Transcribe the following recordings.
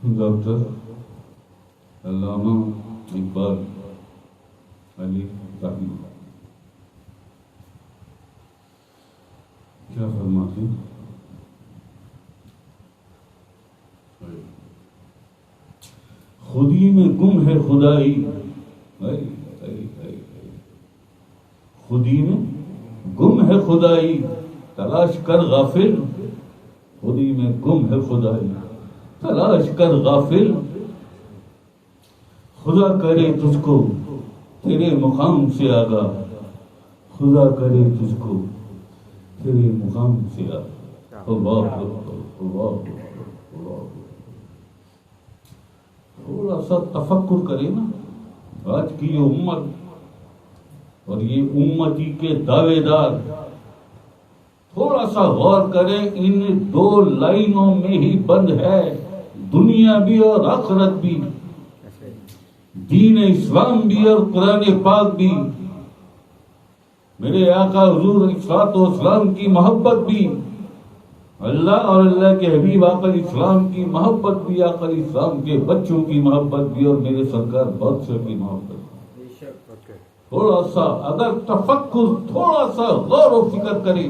Doctor علامہ اقبال علی رحمہ کیا فرماتے ہیں؟ خودی میں گم ہے خدائی، خودی میں گم ہے خدائی، تلاش کر غافل، خودی میں گم ہے خدائی، تلاش کر غافل، خدا کرے تجھ کو تیرے مقام سے آگاہ، خدا کرے تجھ کو تیرے مقام سے آگاہ۔ اللہ اللہ اللہ، تھوڑا سا تفکر کرے نا آج کی یہ امت اور یہ امتی کے دعوے دار، تھوڑا سا غور کریں، ان دو لائنوں میں ہی بند ہے دنیا بھی اور آخرت بھی، دین اسلام بھی اور قرآن پاک بھی، میرے آقا حضور علیہ السلام کی محبت بھی، اللہ اور اللہ کے حبیب آقا علیہ السلام کی محبت بھی، آقا علیہ السلام کے بچوں کی محبت بھی، اور میرے سرکار بادشاہ کی محبت بھی۔ تھوڑا سا اگر تفکر، تھوڑا سا غور و فکر کریں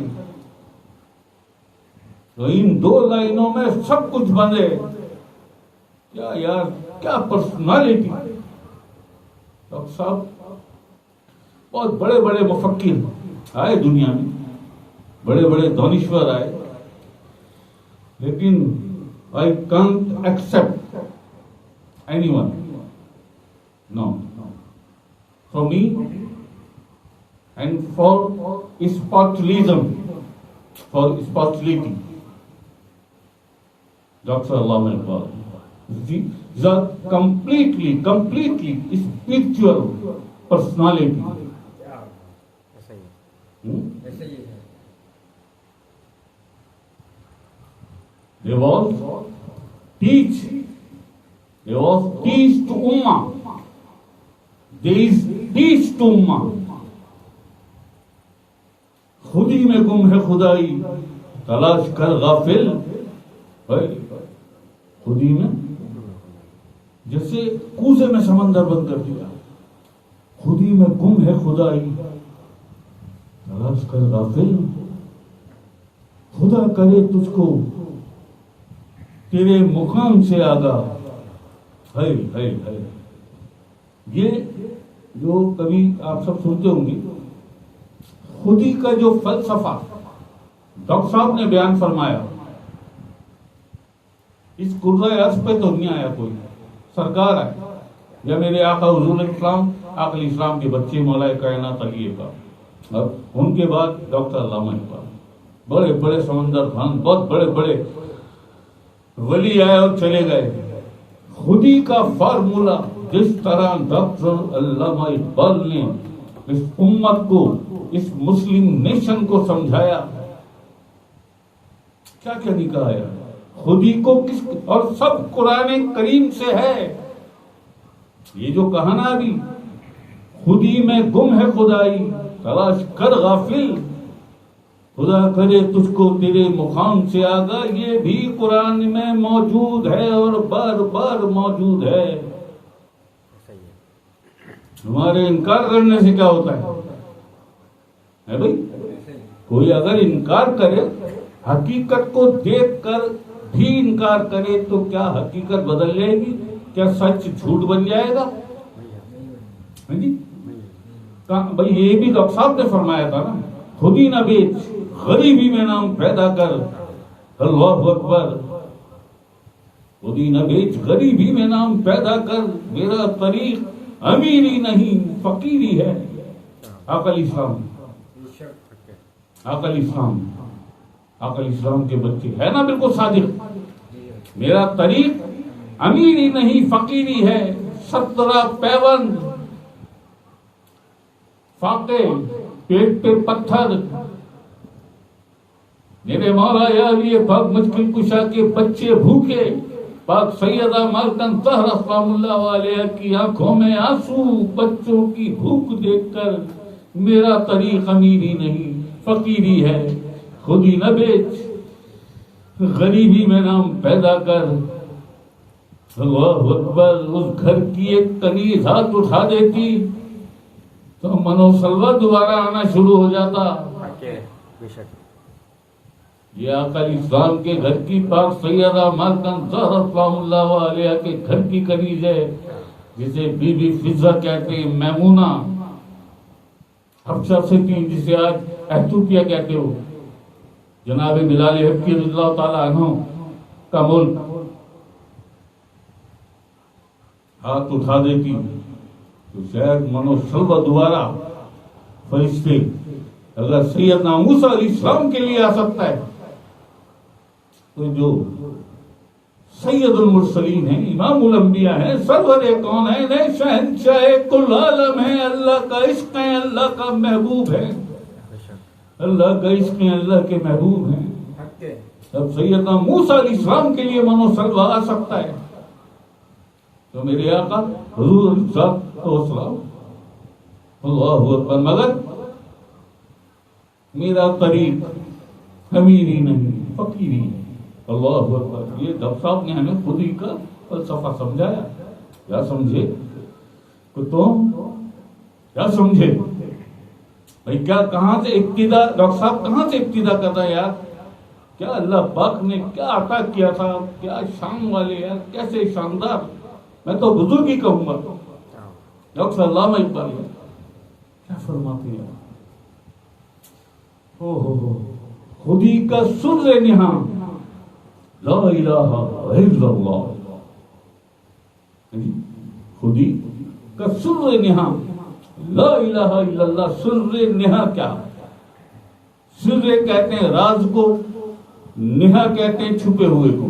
تو ان دو لائنوں میں سب کچھ بند ہے۔ کیا یار، کیا پرسنالٹی! ڈاکٹر صاحب بہت بڑے بڑے مفکر آئے دنیا میں، بڑے بڑے دانشور آئے، لیکن I can't accept anyone. No. For me and for spiritualism, for spirituality, Dr. Allama Iqbal, these are completely spiritual personality. They was teach to ummah. They is teach to ummah. خودی میں گم ہے خدائی، تلاش کر غافل، خودی میں جیسے کوزے میں سمندر بند کر دیا، خودی میں گم ہے خدائی، تلاش کر غافل، خدا کرے تجھ کو تیرے مقام سے آگاہ۔ ہے یہ جو کبھی آپ سب سنتے ہوں گے، خودی کا جو فلسفہ ڈاکٹر صاحب نے بیان فرمایا، اس کرۂ ارض پہ تو نہیں آیا کوئی، سرکار ہے یا میرے آقا حضور الاسلام، آقا الاسلام کے بچے مولا کائنات علی اقبال، اب ان کے بعد ڈاکٹر علامہ اقبال، بڑے بڑے سمندر خان، بہت بڑے بڑے ولی آئے اور چلے گئے۔ خودی کا فارمولا جس طرح ڈاکٹر علامہ اقبال نے اس امت کو، اس مسلم نیشن کو سمجھایا، کیا کیا نہیں کہا ہے خودی کو کس، اور سب قرآن کریم سے ہے۔ یہ جو کہنا بھی خودی میں گم ہے خدائی، تلاش کر غافل، خدا کرے تجھ کو تیرے مقام سے آگاہ، یہ بھی قرآن میں موجود ہے اور بار بار موجود ہے۔ ہمارے انکار کرنے سے کیا ہوتا ہے بھائی؟ کوئی اگر انکار کرے، حقیقت کو دیکھ کر بھی انکار کرے، تو کیا حقیقت بدل جائے گی؟ کیا سچ جھوٹ بن جائے گا؟ بھائی یہ بھی ڈاکٹر صاحب نے فرمایا تھا نا، خودی نہ بیچ، غریبی میں نام پیدا کر۔ اللہ اکبر، خودی نہ بیچ، غریبی میں نام پیدا کر، میرا طریق امیری نہیں فقیری ہے۔ آقا علیہ السلام، آقا علیہ السلام، آقا علیہ السلام کے بچے ہے نا بالکل صادق، میرا طریق امیری نہیں فقیری ہے۔ 17 پیوند، فاقے، پیٹ پہ پتھر، میرے مولا یا علی پاک مشکل کشا کے بچے بھوکے، پاک سیدہ مالکن طاہرہ سلام اللہ علیہ کی آنکھوں میں آنسو، بچوں کی بھوک دیکھ کر، میرا طریق امیری نہیں فقیری ہے۔ خودی نہ بیچ، غریبی میں نام پیدا کر، اللہ اکبر، اس گھر کی ایک کنیز ہاتھ اٹھا دیتی تو منو سلوا دوبارہ آنا شروع ہو جاتا۔ یہ آقا اسلام کے گھر کی پاک سیدہ مالکن زہرا سلام اللہ علیہ کے گھر کی کنیز ہے، جسے بی بی فضہ کہتے ہیں، میمونہ حبشہ سے تھی، جسے آج ایتھوپیا کہتے ہو، جناب بلال حبشی رضی اللہ تعالیٰ عنہ کا ملک، ہاتھ اٹھا دیتی تو شاید منو سلوا دوبارہ فرشتے، اگر سیدنا موسیٰ علیہ السلام کے لیے آ سکتا ہے تو جو سید المرسلین ہیں، امام الانبیاء ہیں، سرور کون ہیں، شہنشاہ کل عالم ہیں، اللہ کا عشق ہے، اللہ کا محبوب ہے، اللہ کا عشق ہے، اللہ کے محبوب ہیں، اب سیدنا موسیٰ علیہ السلام کے لیے منو سلوا آ سکتا ہے تو میرے آقا حضور السلام اللہ اکبر، مگر میرا طریق امیری نہیں فقیری ہے، اللہ اکبر۔ یہ ڈاکٹر صاحب نے ہمیں خود ہی کا فلسفہ سمجھایا، کیا سمجھے کہ تم کیا سمجھے بھائی، کیا کہاں سے ابتدا، ڈاکٹر صاحب کہاں سے ابتدا کرتا ہے یار، کیا اللہ پاک نے کیا عطا کیا تھا، کیا شان والے یار، کیسے شاندار، میں تو بزرگ ہی کہوں گا۔ ڈاکٹر علامہ اقبال کیا فرماتے ہیں، خودی کا سر نہاں لا الہ الا اللہ، خودی کا سر نہاں لا الہ الا اللہ، سر نہا کیا، سر کہتے ہیں راز کو، نہا کہتے ہیں چھپے ہوئے کو،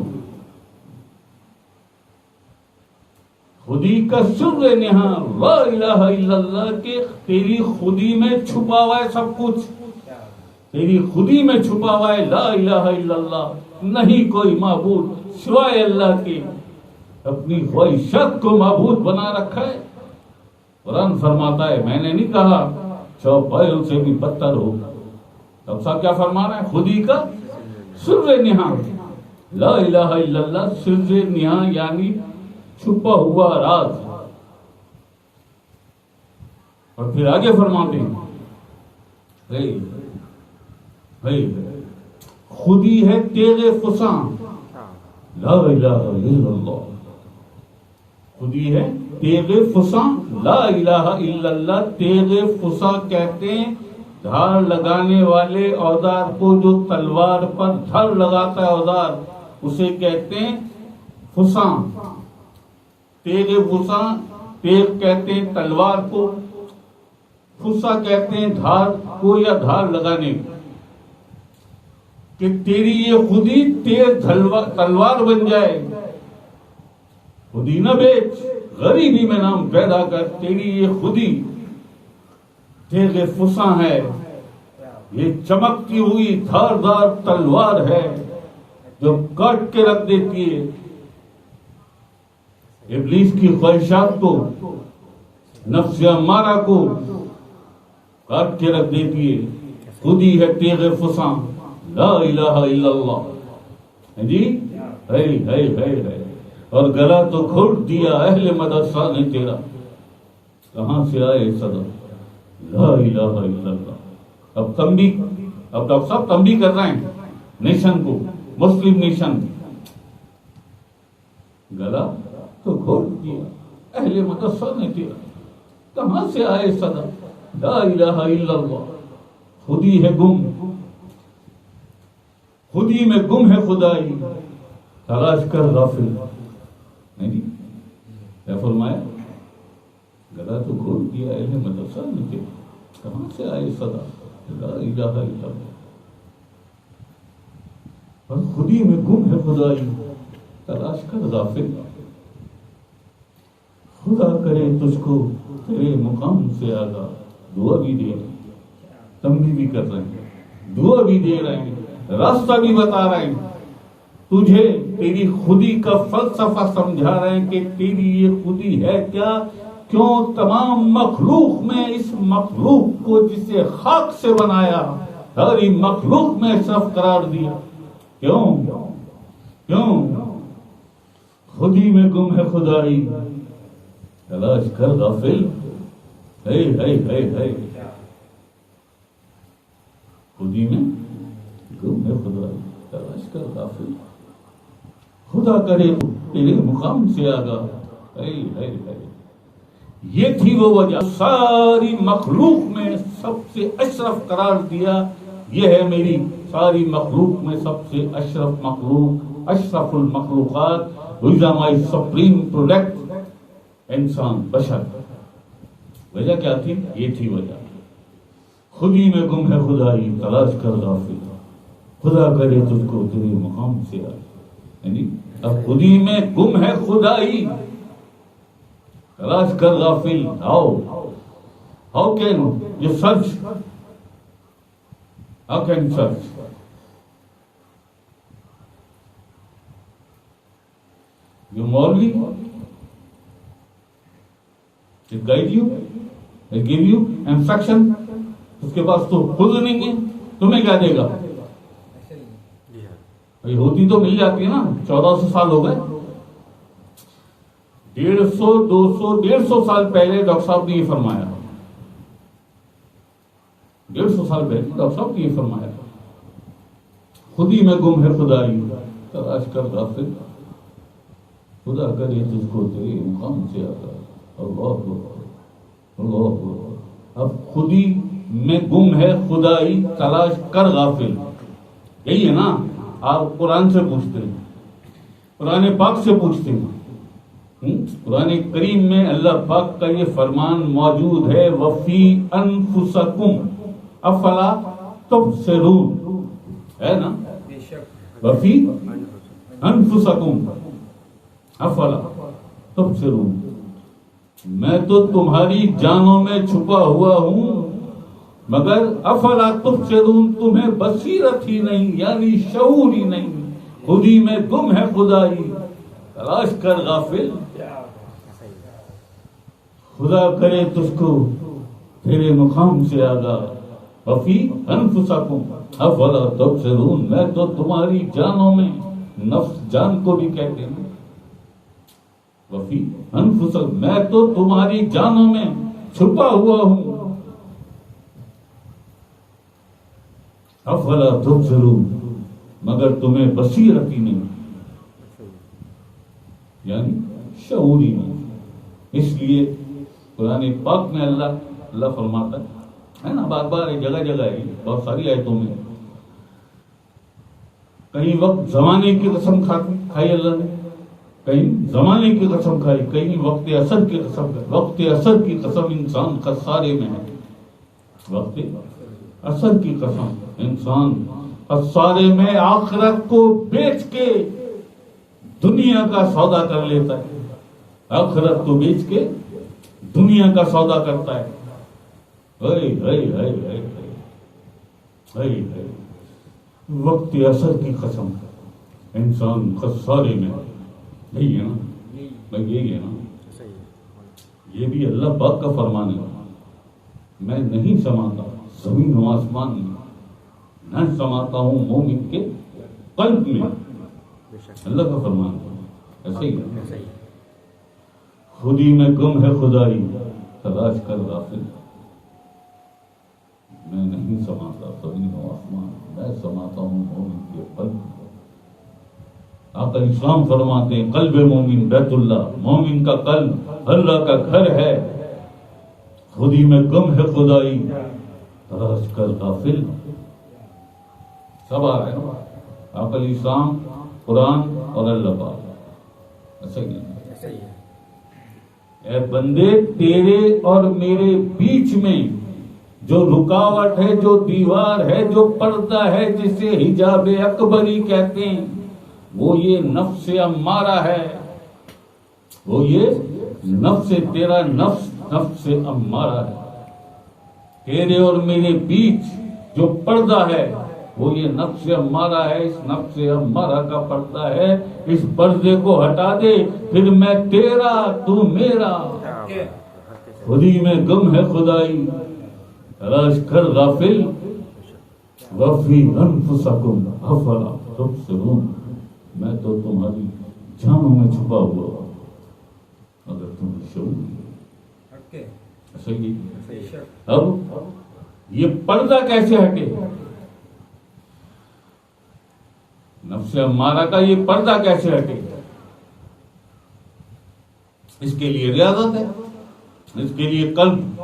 خودی کا سر نہا لا الہ الا اللہ کے تیری خودی میں چھپا ہوا ہے سب کچھ، تیری خودی میں چھپا ہوا ہے لا الہ الا اللہ، نہیں کوئی معبود سوائے اللہ کے، اپنی خواہشات کو معبود بنا رکھا ہے۔ قرآن فرماتا ہے، میں نے نہیں کہا چوپایوں سے بھی بدتر ہو، تب صاحب کیا فرما رہا ہے، خودی کا سر نہاں لا الہ الا اللہ، سر نہاں یعنی چھپا ہوا راز، اور پھر آگے فرماتے ہیں خودی ہے تیغ فساں لا الہ الا اللہ، خودی ہے تیغ فساں لا الہ الا اللہ، تیغ فساں کہتے ہیں دھار لگانے والے اوزار کو، جو تلوار پر دھار لگاتا ہے اوزار، اسے کہتے ہیں فساں، تیغ فساں، تیغ کہتے ہیں تلوار کو، فساں کہتے ہیں دھار کو یا دھار لگانے کو، کہ تیری یہ خودی تیز تلوار بن جائے، خودی نہ بیچ، غریبی میں نام پیدا کر، تیری یہ خودی تیغ فساں ہے، یہ چمکتی ہوئی دھاردار تلوار ہے جو کاٹ کے رکھ دیتی ہے ابلیس کی خواہشات کو، نفس امارہ کو کاٹ کے رکھ دیتی ہے، خودی ہے تیغ فساں لا الہ الا اللہ، جی ہے، اور گلا تو گھوٹ دیا اہل مدرسہ نے تیرا، کہاں سے آئے صدا لا الہ الا اللہ۔ اب ڈاکٹر صاحب تنبیہ کر رہے ہیں نیشن کو، مسلم نیشن، گلا تو گھوٹ دیا اہل مدرسہ نے تیرا، کہاں سے آئے صدا لا الہ الا اللہ، خودی ہے گم، خودی میں گم ہے خدائی، تلاش کر غافل، نہیں کیا فرمایا، گلا تو گھوٹ دیا اہل مدرسہ نے تیرا، کہاں سے آئے صدا لا الہ الا اللہ، اور خودی میں گم ہے خدائی، تلاش کر غافل، خدا کرے تجھ کو تیرے مقام سے آگاہ، دعا بھی دے رہے ہیں، تنبیہ بھی کر رہے ہیں، دعا بھی دے رہے ہیں، راستہ بھی بتا رہے ہیں، تجھے تیری خودی کا فلسفہ سمجھا رہے ہیں کہ تیری یہ خودی ہے کیا، کیوں تمام مخلوق میں اس مخلوق کو جسے خاک سے بنایا ساری مخلوق میں اشرف قرار دیا، کیوں خود ہی میں گم ہے خدائی تلاش کر غافل. ہے خود ہی میں گم ہے خدائی تلاش کر غافل. خدا کرے تو تیرے مقام سے آگاہ. یہ تھی وہ وجہ ساری مخلوق میں سب سے اشرف قرار دیا. یہ ہے میری ساری مخلوق میں سب سے اشرف مخلوق, اشرف المخلوقات, who is my supreme product, انسان, بشر. وجہ کیا تھی؟ یہ تھی وجہ. خود ہی میں گم ہے خدائی تلاش کر غافل. خدا کرے تجھ کو تیرے مقام سے آئے. یعنی اب خود ہی میں گم ہے خدائی تلاش کر غافل. How can you search? How can you search? You Maulvi, he guide you, he give you instruction. اس کے پاس تو خود نہیں ہے, تمہیں کیا دے گا؟ ہوتی تو مل جاتی ہے نا. 1400 سال ہو گئے, 150 200 150 سال پہلے ڈاکٹر صاحب نے یہ فرمایا. 150 سال پہلے ڈاکٹر صاحب نے یہ فرمایا, خود ہی میں گم ہے خدائی تلاش کر غافل. خدا کرے تجھ کو تیرے مقام سے آگاہ. اللہ. اب خود ہی میں گم ہے خدائی تلاش کر غافل. یہی ہے نا, آپ قرآن سے پوچھتے ہیں, قرآن پاک سے پوچھتے ہیں. قرآن کریم میں اللہ پاک کا یہ فرمان موجود ہے, وفی انفسکم افلا تبصرون, ہے نا, وفی انفسکم افلا تبصرون. میں تو تمہاری جانوں میں چھپا ہوا ہوں مگر افلا تبصرون, تمہیں بصیرت ہی نہیں, یعنی شعور ہی نہیں. خود ہی میں گم ہے خدائی تلاش کر غافل. خدا کرے تجھ کو تیرے مقام سے آگاہ. وفی انفسکم افلا تبصرون, میں تو تمہاری جانوں میں, نفس جان کو بھی کہتے ہیں, وفی انفسکم, میں تو تمہاری جانوں میں چھپا ہوا ہوں. افلا تبصرون, مگر تمہیں بصیرت ہی نہیں, یعنی شعور ہی نہیں. اس لیے قرآن پاک میں اللہ فرماتا ہے نا, بار بار جگہ جگہ ہے, بہت ساری آیتوں میں, کہیں وقت زمانے کی قسم کھائی اللہ نے, کہیں زمانے کی قسم کھائی, کہیں وقت اثر کی قسم کھائی. وقت اثر کی قسم انسان خسارے میں ہے. وقت اثر کی قسم انسان خسارے میں, آخرت کو بیچ کے دنیا کا سودا کر لیتا ہے. آخرت کو بیچ کے دنیا کا سودا کرتا ہے. وقت اثر کی قسم انسان خسارے میں. یہی ہے نا, یہی ہے نا, یہ بھی اللہ پاک کا فرمان ہے. میں نہیں سماتا زمین و آسمان میں, نہ سماتا ہوں مومن کے قلب میں. اللہ کا فرمان ہے. ایسے ہی ہے. خود ہی میں گم ہے خدائی تلاش کر غافل. میں نہیں سماتا زمین و آسمان, میں سماتا ہوں مومن کے قلب. آقا اسلام فرماتے ہیں قلب مومن بیت اللہ, مومن کا قلب اللہ کا گھر ہے. خود ہی میں گم ہے خدائی تلاش کر غافل. سب آ رہے ہیں آقا اسلام, قرآن اور اللہ پاک. ایسا ہی ہے. اے بندے, تیرے اور میرے بیچ میں جو رکاوٹ ہے, جو دیوار ہے, جو پردہ ہے, جسے حجاب اکبری کہتے ہیں, وہ یہ نفس امارہ ہے. وہ یہ نفس, تیرا نفس امارہ ہے. تیرے اور میرے بیچ جو پردہ ہے وہ یہ نفس امارہ ہے. اس نفس امارہ کا پردہ ہے, اس پردے کو ہٹا دے, پھر میں تیرا, تو میرا. خود ہی میں گم ہے خدائی تلاش کر غافل. وفی انفسکم افلا تبصرون, میں تو تمہاری جانوں میں چھپا ہوا اگر تمہیں شعور ہے. صحیح. اب یہ پردہ کیسے ہٹے؟ نفس امارہ کا یہ پردہ کیسے ہٹے؟ اس کے لیے ریاضت ہے. اس کے لیے قلب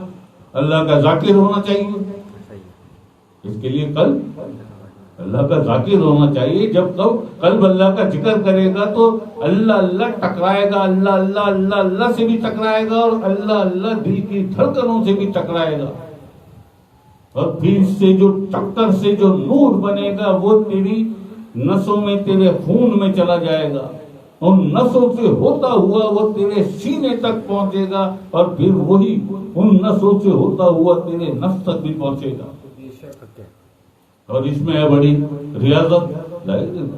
اللہ کا ذاکر ہونا چاہیے. اس کے لیے قلب اللہ کا ذاکر ہونا چاہیے. جب قلب اللہ کا ذکر کرے گا تو اللہ اللہ ٹکرائے گا, اللہ اللہ اللہ اللہ سے بھی ٹکرائے گا, اور اللہ اللہ دل کی دھڑکنوں سے بھی ٹکرائے گا. اور پھر اس سے جو ٹکر سے جو نور بنے گا وہ تیری نسوں میں, تیرے خون میں چلا جائے گا. ان نسوں سے ہوتا ہوا وہ تیرے سینے تک پہنچے گا, اور پھر وہی ان نسوں سے ہوتا ہوا تیرے نفس تک بھی پہنچے گا. اور اس میں ہے بڑی ریاضت.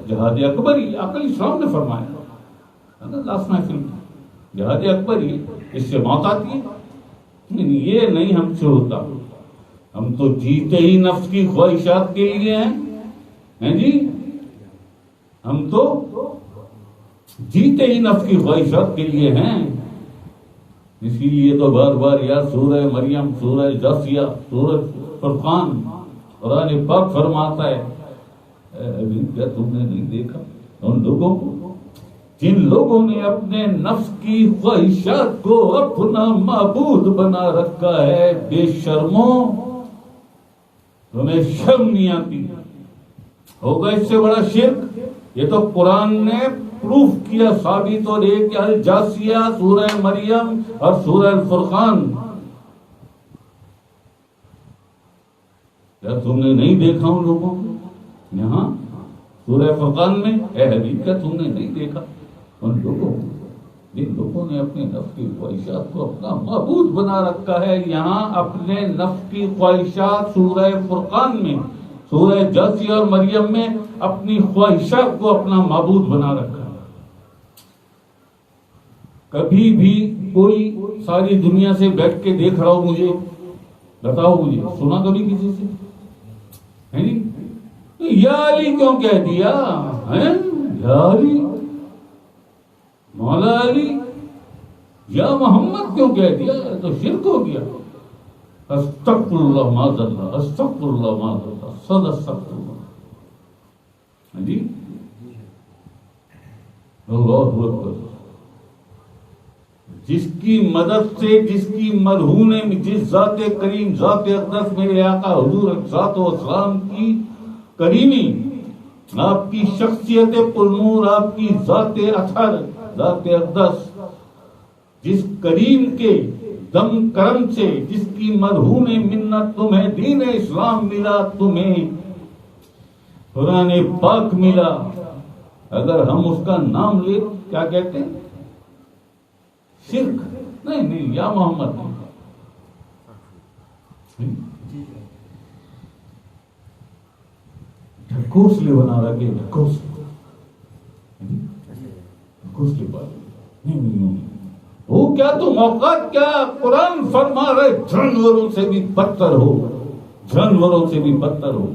جہاد اکبری عقل اسلام نے فرمایا لاسٹ محفل میں, جہاد اکبری اس سے موت آتی ہے. یہ نہیں ہم سے ہوتا. ہم تو جیتے ہی نفس کی خواہشات کے لیے ہیں جی. ہم تو جیتے ہی نفس کی خواہشات کے لیے ہیں. اسی لیے تو بار بار یا سورہ مریم, سورہ جاسیہ, سورہ فرقان, قرآن پاک فرماتا ہے کیا تم نے نہیں دیکھا ان لوگوں کو جن لوگوں نے اپنے نفس کی خواہشات کو اپنا معبود بنا رکھا ہے. بے شرموں, تمہیں شرم نہیں آتی؟ ہوگا اس سے بڑا شرک. یہ تو قرآن نے پروف کیا, ثابت, اور ایک الجاسیہ, سورہ مریم اور سورہ الفرقان. کیا تم نے نہیں دیکھا ان لوگوں کو؟ یہاں سورہ فرقان میں اے حبیب, کیا تم نے نہیں دیکھا ان لوگوں کو جن لوگوں نے اپنے نفس کی خواہشات کو اپنا معبود بنا رکھا ہے؟ یہاں اپنے نفس کی خواہشات سورہ فرقان میں, سورہ جاسیہ اور مریم میں اپنی خواہشات کو اپنا معبود بنا رکھا ہے. کبھی بھی کوئی ساری دنیا سے بیٹھ کے دیکھ رہا ہو مجھے, بتاؤ مجھے, سنا کبھی کسی سے ہے جی؟ یا علی کیوں کہہ دیا ہے؟ یا علی, مولا علی, یا محمد کیوں کہہ دیا؟ تو شرک ہو گیا. استغفر اللہ معاذ اللہ, استغفر اللہ معاذ اللہ, صد استغفر اللہ جی. اللہ اکبر. جس کی مدد سے, جس کی مرہون, جس ذات کریم, ذات اقدس میرے آقا حضور ذات و اسلام کی کریمی, آپ کی شخصیت پرنور, آپ کی ذات اطہر, ذات اقدس, جس کریم کے دم کرم سے, جس کی مرہون منت تمہیں دین اسلام ملا, تمہیں قرآن پاک ملا, اگر ہم اس کا نام لے کیا کہتے ہیں؟ شرک. نہیں, یا محمد ڈھکوسلے بنا رکھے, ڈھکوسلے نہیں. وہ کیا تم اوقات, کیا قرآن فرما رہے جانوروں سے بھی بدتر ہو, جانوروں سے بھی بدتر ہو.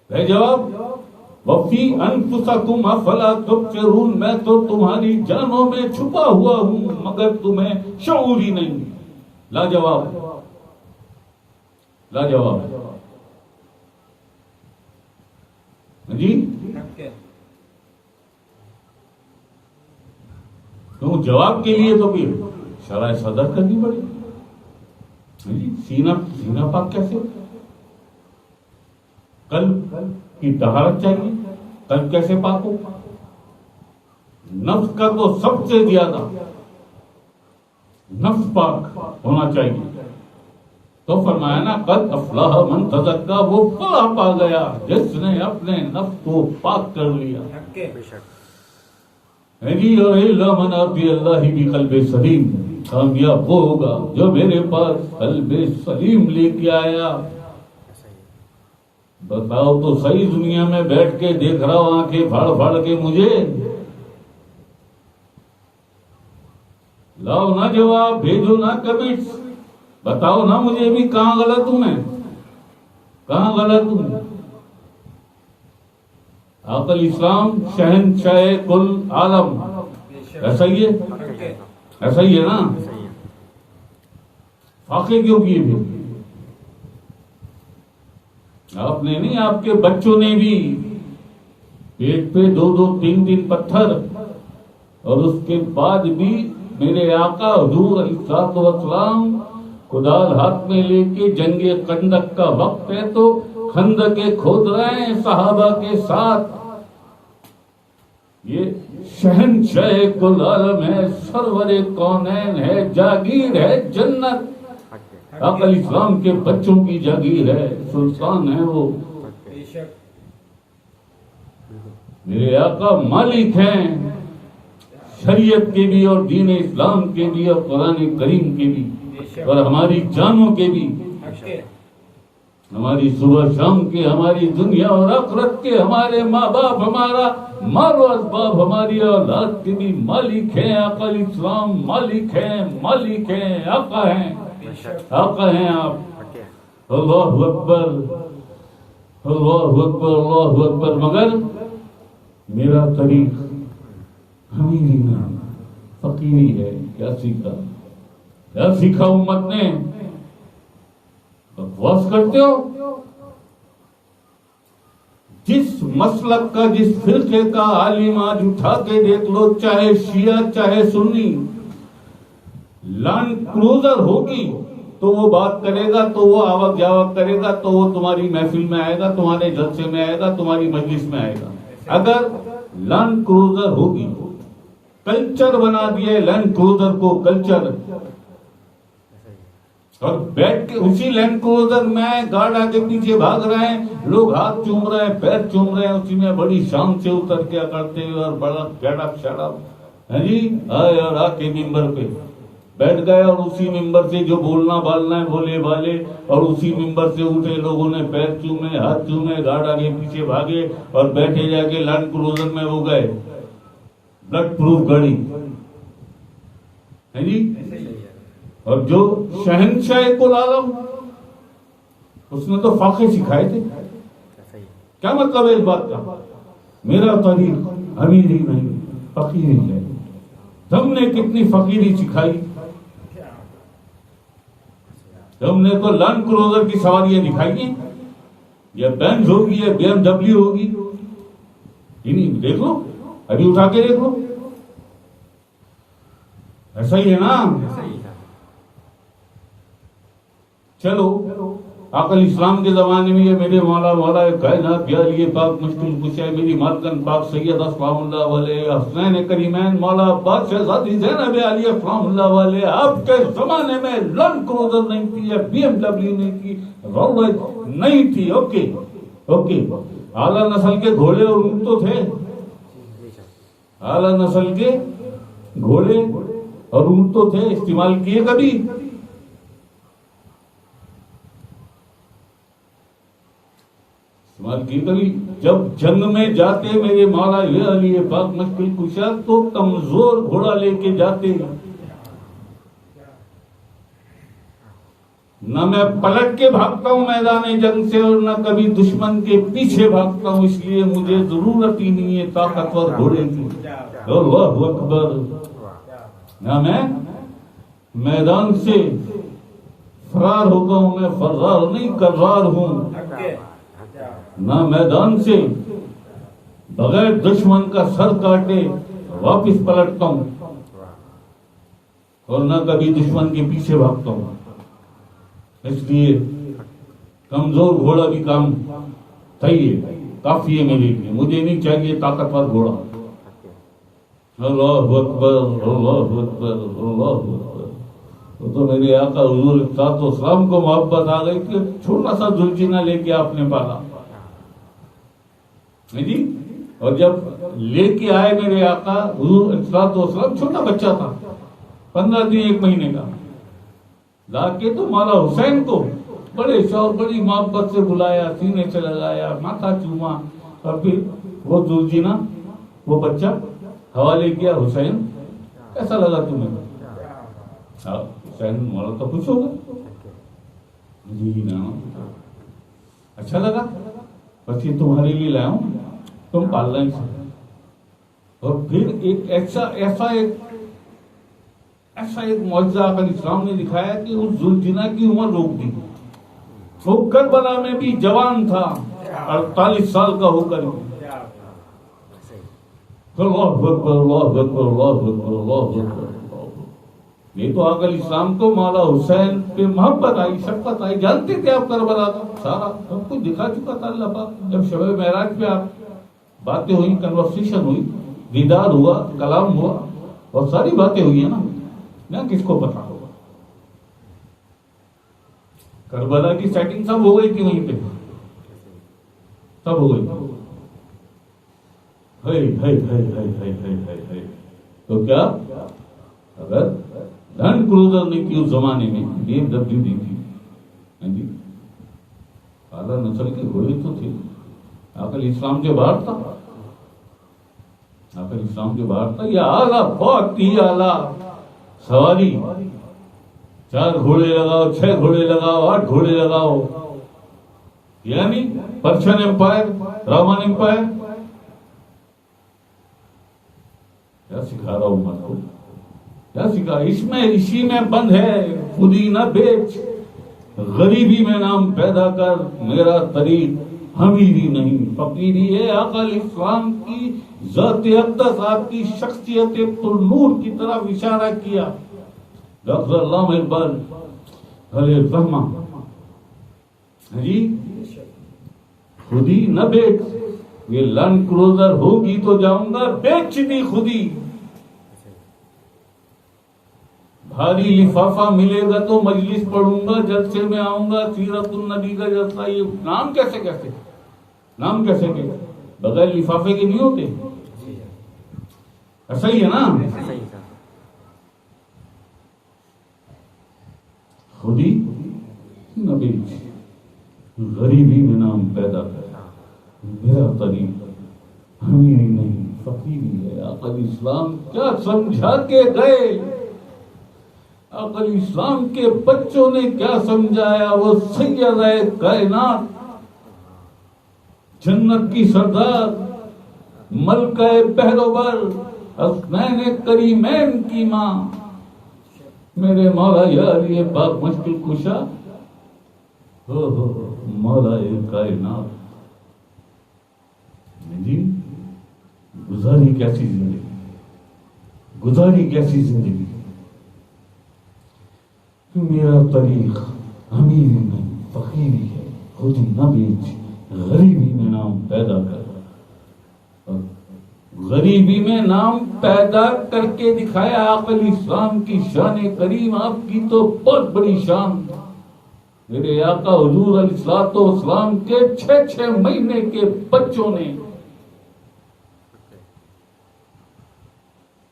ہے جواب وفی انفسکم افلا تبصرون, میں تو تمہاری جانوں میں چھپا ہوا ہوں مگر تمہیں شعور ہی نہیں. لاجواب, لاجواب جی. تو جواب کے لیے تو پھر شرح صدر کرنی پڑے جی. سینہ پاک کیسے؟ قلب کی طہارت چاہیے. قلب کیسے پاک ہو؟ نفس کا تو سب سے زیادہ نفس پاک ہونا چاہیے. تو فرمایا نا قد افلاح من تزکا, وہ فلاح پا گیا جس نے اپنے نفس کو پاک کر لیا. من آتی اللہ بقلب سلیم, کامیاب وہ ہوگا جو میرے پاس قلب سلیم لے کے آیا. بتاؤ تو صحیح, دنیا میں بیٹھ کے دیکھ رہا ہوں آنکھیں پھاڑ پھاڑ کے مجھے, لاؤ نہ جواب, بھیجو نہ کمنٹس, بتاؤ نا مجھے بھی کہاں غلط ہوں میں, کہاں غلط ہوں. آقا الاسلام شہنشاہ کل عالم، ایسا ہی ہے، ایسا ہی ہے نا؟ فاقے کیوں کیے پھر؟ آپ نے نہیں، آپ کے بچوں نے بھی پیٹ پہ 2-2 3-3 پتھر، اور اس کے بعد بھی میرے آقا حضور علیہ السلام کدال ہاتھ میں لے کے جنگ خندق کا وقت ہے تو خندقیں کھود رہے ہیں صحابہ کے ساتھ. یہ شہنشاہ کل عالم ہے، سرور کونین ہے، جاگیر ہے جنت. آقا اسلام کے بچوں کی جاگیر ہے، سلطان ہے وہ. میرے آقا مالک ہیں شریعت کے بھی اور دین اسلام کے بھی اور قرآن کریم کے بھی اور ہماری جانوں کے بھی، ہماری صبح شام کے، ہماری دنیا اور آخرت کے، ہمارے ماں باپ، ہمارا مال و اسباب، ہماری اولاد کے بھی مالک ہیں. آقا الاسلام مالک ہیں، مالک ہیں، آقا ہیں، آقا ہیں آپ. اللہ اکبر، اللہ اکبر، اللہ اکبر. مگر میرا طریق امیری نام فقیری ہے. کیا سیکھا، کیا سیکھا امت نے؟ بکواس کرتے ہو. جس مسلک کا، جس فرقے کا عالم آج اٹھا کے دیکھ لو، چاہے شیعہ چاہے سنی، لینڈ کروزر ہوگی تو وہ بات کرے گا، تو وہ آوک جاوک کرے گا، تو وہ تمہاری محفل میں آئے گا، تمہارے جلسے میں آئے گا، تمہاری مجلس میں آئے گا. اگر لینڈ کروزر ہوگی، کلچر بنا دیا لینڈ کروزر کو، کلچر، اور بیٹھ کے اسی لینڈ کروزر میں گارڈ آگے پیچھے بھاگ رہے ہیں، لوگ ہاتھ چوم رہے ہیں، پیر چوم رہے ہیں، اسی میں بڑی شان سے اتر کے کرتے ہوئے اور بڑا گیٹ اپ شٹ اپ ہے جی، آئے اور آ کے ممبر پہ بیٹھ گئے، اور اسی ممبر سے جو بولنا بالنا ہے بولے والے، اور اسی ممبر سے اٹھے لوگوں نے پیر چومے، ہاتھ چومے، گارڈ آگے پیچھے بھاگے، اور بیٹھے جا کے لینڈ کروزر میں وہ گئے بلڈ پروف گاڑی ہے جی. اور جو شہنشاہ کل عالم، اس نے تو فاقے سکھائے تھے. کیا مطلب ہے اس بات کا؟ میرا طریق امیری نہیں فقیری ہے. ہم نے کتنی فقیری سکھائی. ہم نے تو لینڈ کروزر کی سواریاں دکھائی ہیں، یا بینز ہوگی یا BMW ہوگی، دیکھ لو، ابھی اٹھا کے دیکھ لو. ایسا ہی ہے نا؟ چلو آقا الاسلام کے زمانے میں یہ میرے مولا کائنات یا علی پاک مشکل کشا میری مالکن پاک سید اسلام اللہ علیہ، حسنین کریمین مولا عباس شہزادی زینب علیہ السلام اللہ علیہ. آپ کے زمانے میں لینڈ کروزر نہیں تھی، یا BMW نہیں تھی، رولز نہیں تھی. اوکے اوکے، اعلیٰ نسل کے گھوڑے اور اونٹ تو تھے، اعلیٰ نسل کے گھوڑے اور اونٹ تو تھے. استعمال کیے کبھی؟ استعمال کیے کبھی؟ جب جنگ میں جاتے میرے مولا علی پاک مشکل کشا تو کمزور گھوڑا لے کے جاتے. نہ میں پلٹ کے بھاگتا ہوں میدان جنگ سے، اور نہ کبھی دشمن کے پیچھے بھاگتا ہوں، اس لیے مجھے ضرورت ہی نہیں ہے طاقتور گھوڑے کی. اللہ اکبر. نہ میں میدان سے فرار ہوتا ہوں، میں فرار نہیں کرار ہوں. نہ میدان سے بغیر دشمن کا سر کاٹے واپس پلٹتا ہوں، اور نہ کبھی دشمن کے پیچھے بھاگتا ہوں. اس لیے کمزور گھوڑا بھی کام صحیح ہے، کافی ہے میرے لیے. مجھے نہیں چاہیے طاقتور گھوڑا. اللہ اکبر، اللہ اکبر، اللہ اکبر. تو میرے آقا حضور السلام کو محبت آ گئی کہ چھوٹا سا زلجینہ لے کے آپ نے پالا جی. اور جب لے کے آئے میرے آقا حضور السلام، چھوٹا بچہ تھا، 15 دن 1 مہینے کا، لا کے تو مولا حسین کو بڑے شوق بڑی محبت سے بلایا، سینے سے لگایا، ماتھا چوما، اور پھر وہ زلجینہ، وہ بچہ حوالے کیا. حسین کیسا لگا تمہیں؟ حسین مولا تو خوش ہوگا جی نا، اچھا لگا، بس یہ تمہارے لیے لایا ہوں. تم پال نہیں سکتے. اور پھر ایک ایسا ایک معجزہ آقا علیہ السلام نے دکھایا کہ اس ذوالجنہ کی عمر روک دی. وہ کربلا میں بھی جوان تھا, 48 سال کا ہو کر. اللہ اکبر اللہ اکبر اللہ اکبر اللہ اکبر. یہ تو آقا علیہ السلام کو مولا حسین پہ محبت آئی, شفقت آئی. جانتے تھے آپ کربلا کا سارا سب کچھ دکھا چکا تھا اللہ پاک. جب شب معراج پہ آپ باتیں ہوئی, کنورسیشن ہوئی, دیدار ہوا, کلام ہوا, اور ساری باتیں ہوئی ہیں نا کس کو پتا ہوگا. کربلا کی سیٹنگ سب ہو گئی تھی وہیں پہ, سب ہو گئی. تو کیا اگر لینڈ کروزر نہیں تھی اس زمانے میں, BMW دی تھی, اعلیٰ نسل کے گھوڑے تو تھے. آقا علیہ السلام جو باہر تھا, آقا علیہ السلام جو باہر تھا, یہ اعلیٰ بہت ہی اعلیٰ سواری. 4 گھوڑے لگاؤ, 6 گھوڑے لگاؤ, 8 گھوڑے لگاؤ, یعنی پرشین امپائر, رومن امپائر. کیا سکھا رہا ہوں میں کو, کیا سکھا. اسی میں بند ہے, خودی نہ بیچ, غریبی میں نام پیدا کر, میرا طریق امیری نہیں فقیری ہے. آقا علیہ السلام کی ذات اقدس آپ کی شخصیت پرنور کی طرف اشارہ کیا. ڈاکٹر علامہ اقبال علیہ الرحمہ, جی خودی نہ بیچ, یہ لینڈ کروزر ہوگی تو جاؤں گا بیچ دی خودی. بھاری لفافہ ملے گا تو مجلس پڑھوں گا, جلسے میں آؤں گا سیرت النبی کا جلسہ. یہ نام کیسے بغیر لفافے کے نہیں ہوتے, ایسا ہی ہے نا. خودی نہ بیچ, غریبی میں نام پیدا کر, میرا طریق امیری نہیں فقیری ہے. آقا علیہ السلام کیا سمجھا کے گئے, آقا علیہ السلام کے بچوں نے کیا سمجھایا. وہ سیدہ کائنات, جنت کی سردار, ملکہ بہروبر, حسنین کریمین کی ماں, میرے مولا یار یہ باپ مشکل کشا, مولا کائنات. جی گزاری کیسی زندگی. میرا طریق امیری نہیں فقیری ہے, خودی نہ بیچ, غریبی میں نام پیدا کر. غریبی میں نام پیدا کر کے دکھایا آقا علیہ السلام کی شان کریم. آپ کی تو بہت بڑی شان. میرے آقا حضور علیہ السلام کے 6 مہینے کے بچوں نے,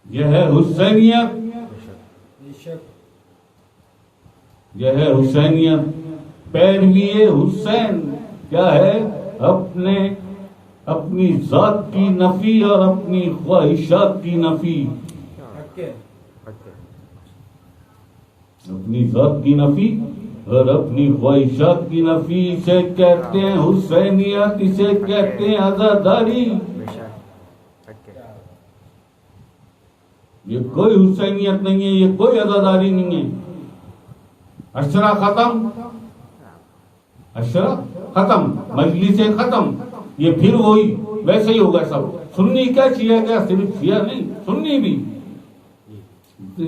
یہ ہے حسینیت, یہ ہے حسینیت, پیروی حسین. کیا ہے؟ اپنی ذات کی نفی اور اپنی خواہشات کی نفی. اپنی ذات کی نفی اور اپنی خواہشات کی نفی. اسے کہتے ہیں حسینیت, اسے کہتے ہیں عزاداری. یہ کوئی حسینیت نہیں ہے, یہ کوئی عزاداری نہیں ہے. اشرا ختم, مجلسیں ختم. یہ پھر وہی ویسے ہی ہوگا سب. سنی کیا شیعہ کیا, صرف شیعہ نہیں, سنی بھی.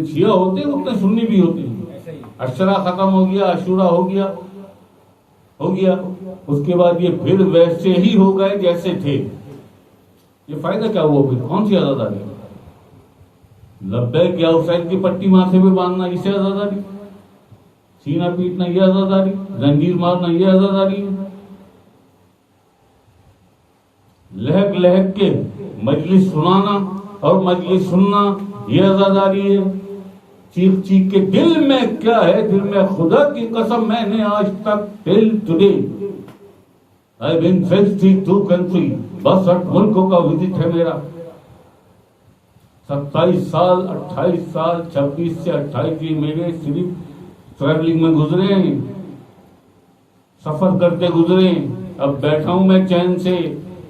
شیعہ ہوتے ہیں اتنے سنی بھی ہوتے ہیں. اشرا ختم ہو گیا, عاشورہ ہو گیا. اس کے بعد یہ پھر ویسے ہی ہو گئے جیسے تھے. یہ فائدہ کیا ہوا پھر, کون سی عزاداری؟ لبیک یا حسین کی پٹی ماتھے پہ باندھنا, اسے عزاداری. سینہ پیٹنا یہ عزاداری, زنجیر مارنا یہ عزاداری. لہک کے مجلس سنانا اور مجلس سننا یہ عزاداری ہے. چیخ کے دل میں کیا ہے, دل میں خدا کی قسم میں نے آج تک till today I've been 62 countries, 62 ملکوں کا وزٹ ہے میرا. 27 سال 28 سال 26 سے 28 میرے صرف ٹریولنگ میں گزرے ہیں, سفر کرتے گزرے. اب بیٹھا ہوں میں چین سے,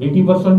80%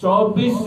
24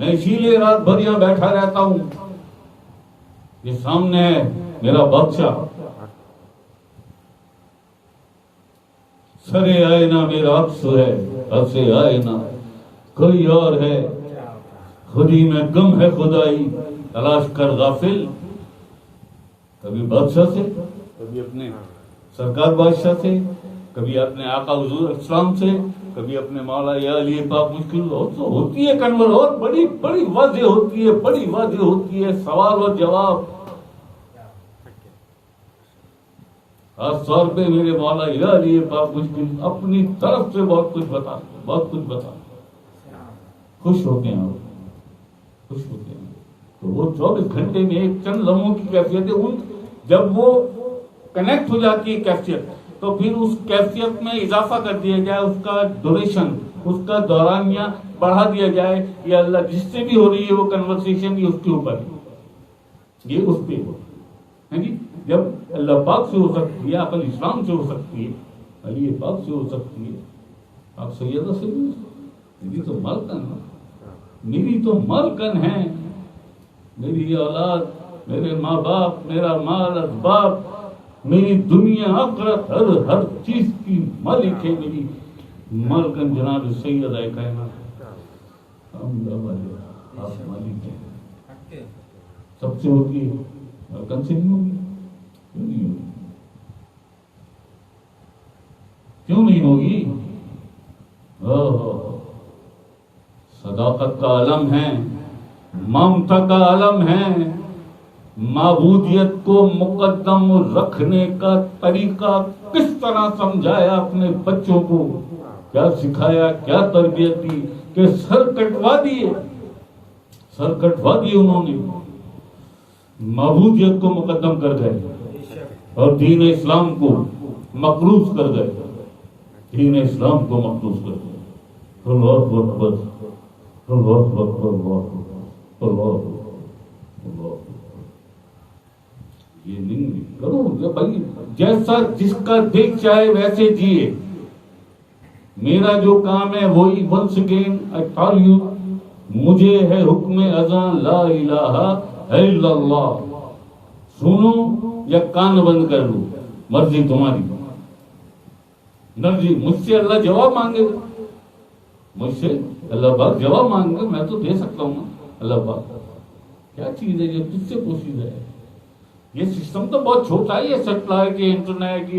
میں اسی لیے رات بھر یہاں بیٹھا رہتا ہوں. یہ سامنے ہے میرا بادشاہ، سرے آئینہ میرا عکس ہے، عکسے آئینہ کوئی اور ہے. خودی میں گم ہے خدائی، تلاش کر غافل. کبھی بادشاہ سے، کبھی اپنے سرکار بادشاہ سے، کبھی اپنے آقا حضور اسلام سے، کبھی اپنے مولا یا علی پاک مشکل ہوتی ہے کنور، اور بڑی بڑی واضح ہوتی ہے، بڑی واضح ہوتی ہے سوال اور جواب. خاص طور پہ میرے مولا یا علی پاک مشکل اپنی طرف سے بہت کچھ بتا خوش ہوتے ہیں، خوش ہوتے ہیں. تو وہ 24 گھنٹے میں ایک چند لمحوں کی کیفیت ہے. جب وہ کنیکٹ ہو جاتی ہے کیفیت، تو پھر اس کیفیت میں اضافہ کر دیا جائے، اس کا ڈوریشن، اس کا دورانیہ بڑھا دیا جائے. یہ اللہ جس سے بھی ہو رہی ہے وہ کنورسیشن، یہ اس کے اوپر ہے، یہ اس پہ ہے جی. جب اللہ پاک سے ہو سکتی ہے، عقل اسلام سے ہو سکتی ہے، علی پاک سے ہو سکتی ہے، آپ سیدہ سے بھی. میری تو مالکن ہے، میری تو مالکن ہے، میری اولاد، میرے ماں باپ، میرا مال اسباب، میری دنیا آخرت، ہر چیز کی مالک ہے میری مالکن جناب سیدہ کائنات. آپ مالک ہیں، سب سے ہوتی ہے، مالکن سے نہیں ہوگی. کیوں نہیں ہوگی؟ صداقت کا علم ہے، ممتا کا علم ہے. معبودیت کو مقدم رکھنے کا طریقہ کس طرح سمجھایا اپنے بچوں کو، کیا سکھایا، کیا تربیت دی کہ سر کٹوا دیے انہوں نے. معبودیت کو مقدم کر گئے اور دین اسلام کو مقروض کر گئے. دین اسلام کو مقروض کر گئے. اللہ اکبر، اللہ اکبر، اللہ اکبر. یہ نہیں کرو بھائی، جیسا جس کا دل چاہے ویسے جیے. میرا جو کام ہے وہی once again I tell you, مجھے ہے حکم اذان لا الہ الا اللہ. سنو یا کان بند کر لو، مرضی تمہاری. مرضی. مجھ سے اللہ جواب مانگے گا، مجھ سے اللہ پاک جواب مانگے گا. میں تو دے سکتا ہوں نا. اللہ پاک کیا چیز ہے جو تجھ سے پوشیدہ ہے؟ یہ سسٹم تو بہت چھوٹا ہے، یہ سیٹلائٹ، یہ انٹرنیٹ،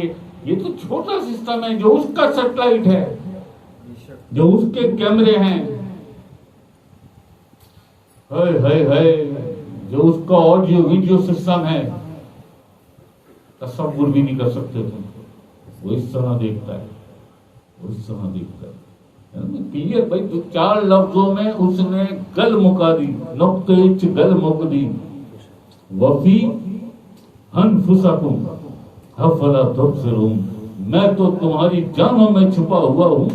یہ تو چھوٹا سسٹم ہے. جو اس کا سیٹلائٹ ہے، جو اس کے کیمرے ہیں، جو اس کا آڈیو ویڈیو سسٹم ہے، تصور بھی نہیں کر سکتے تم. وہ اس طرح دیکھتا ہے، وہ اس طرح دیکھتا ہے. کلیئر بھائی. تو 4 لفظوں میں اس نے گل مکا دی، نقطے گل مک دی. وفی انفسکم افلا تبصرون، میں تو تمہاری جانوں میں چھپا ہوا ہوں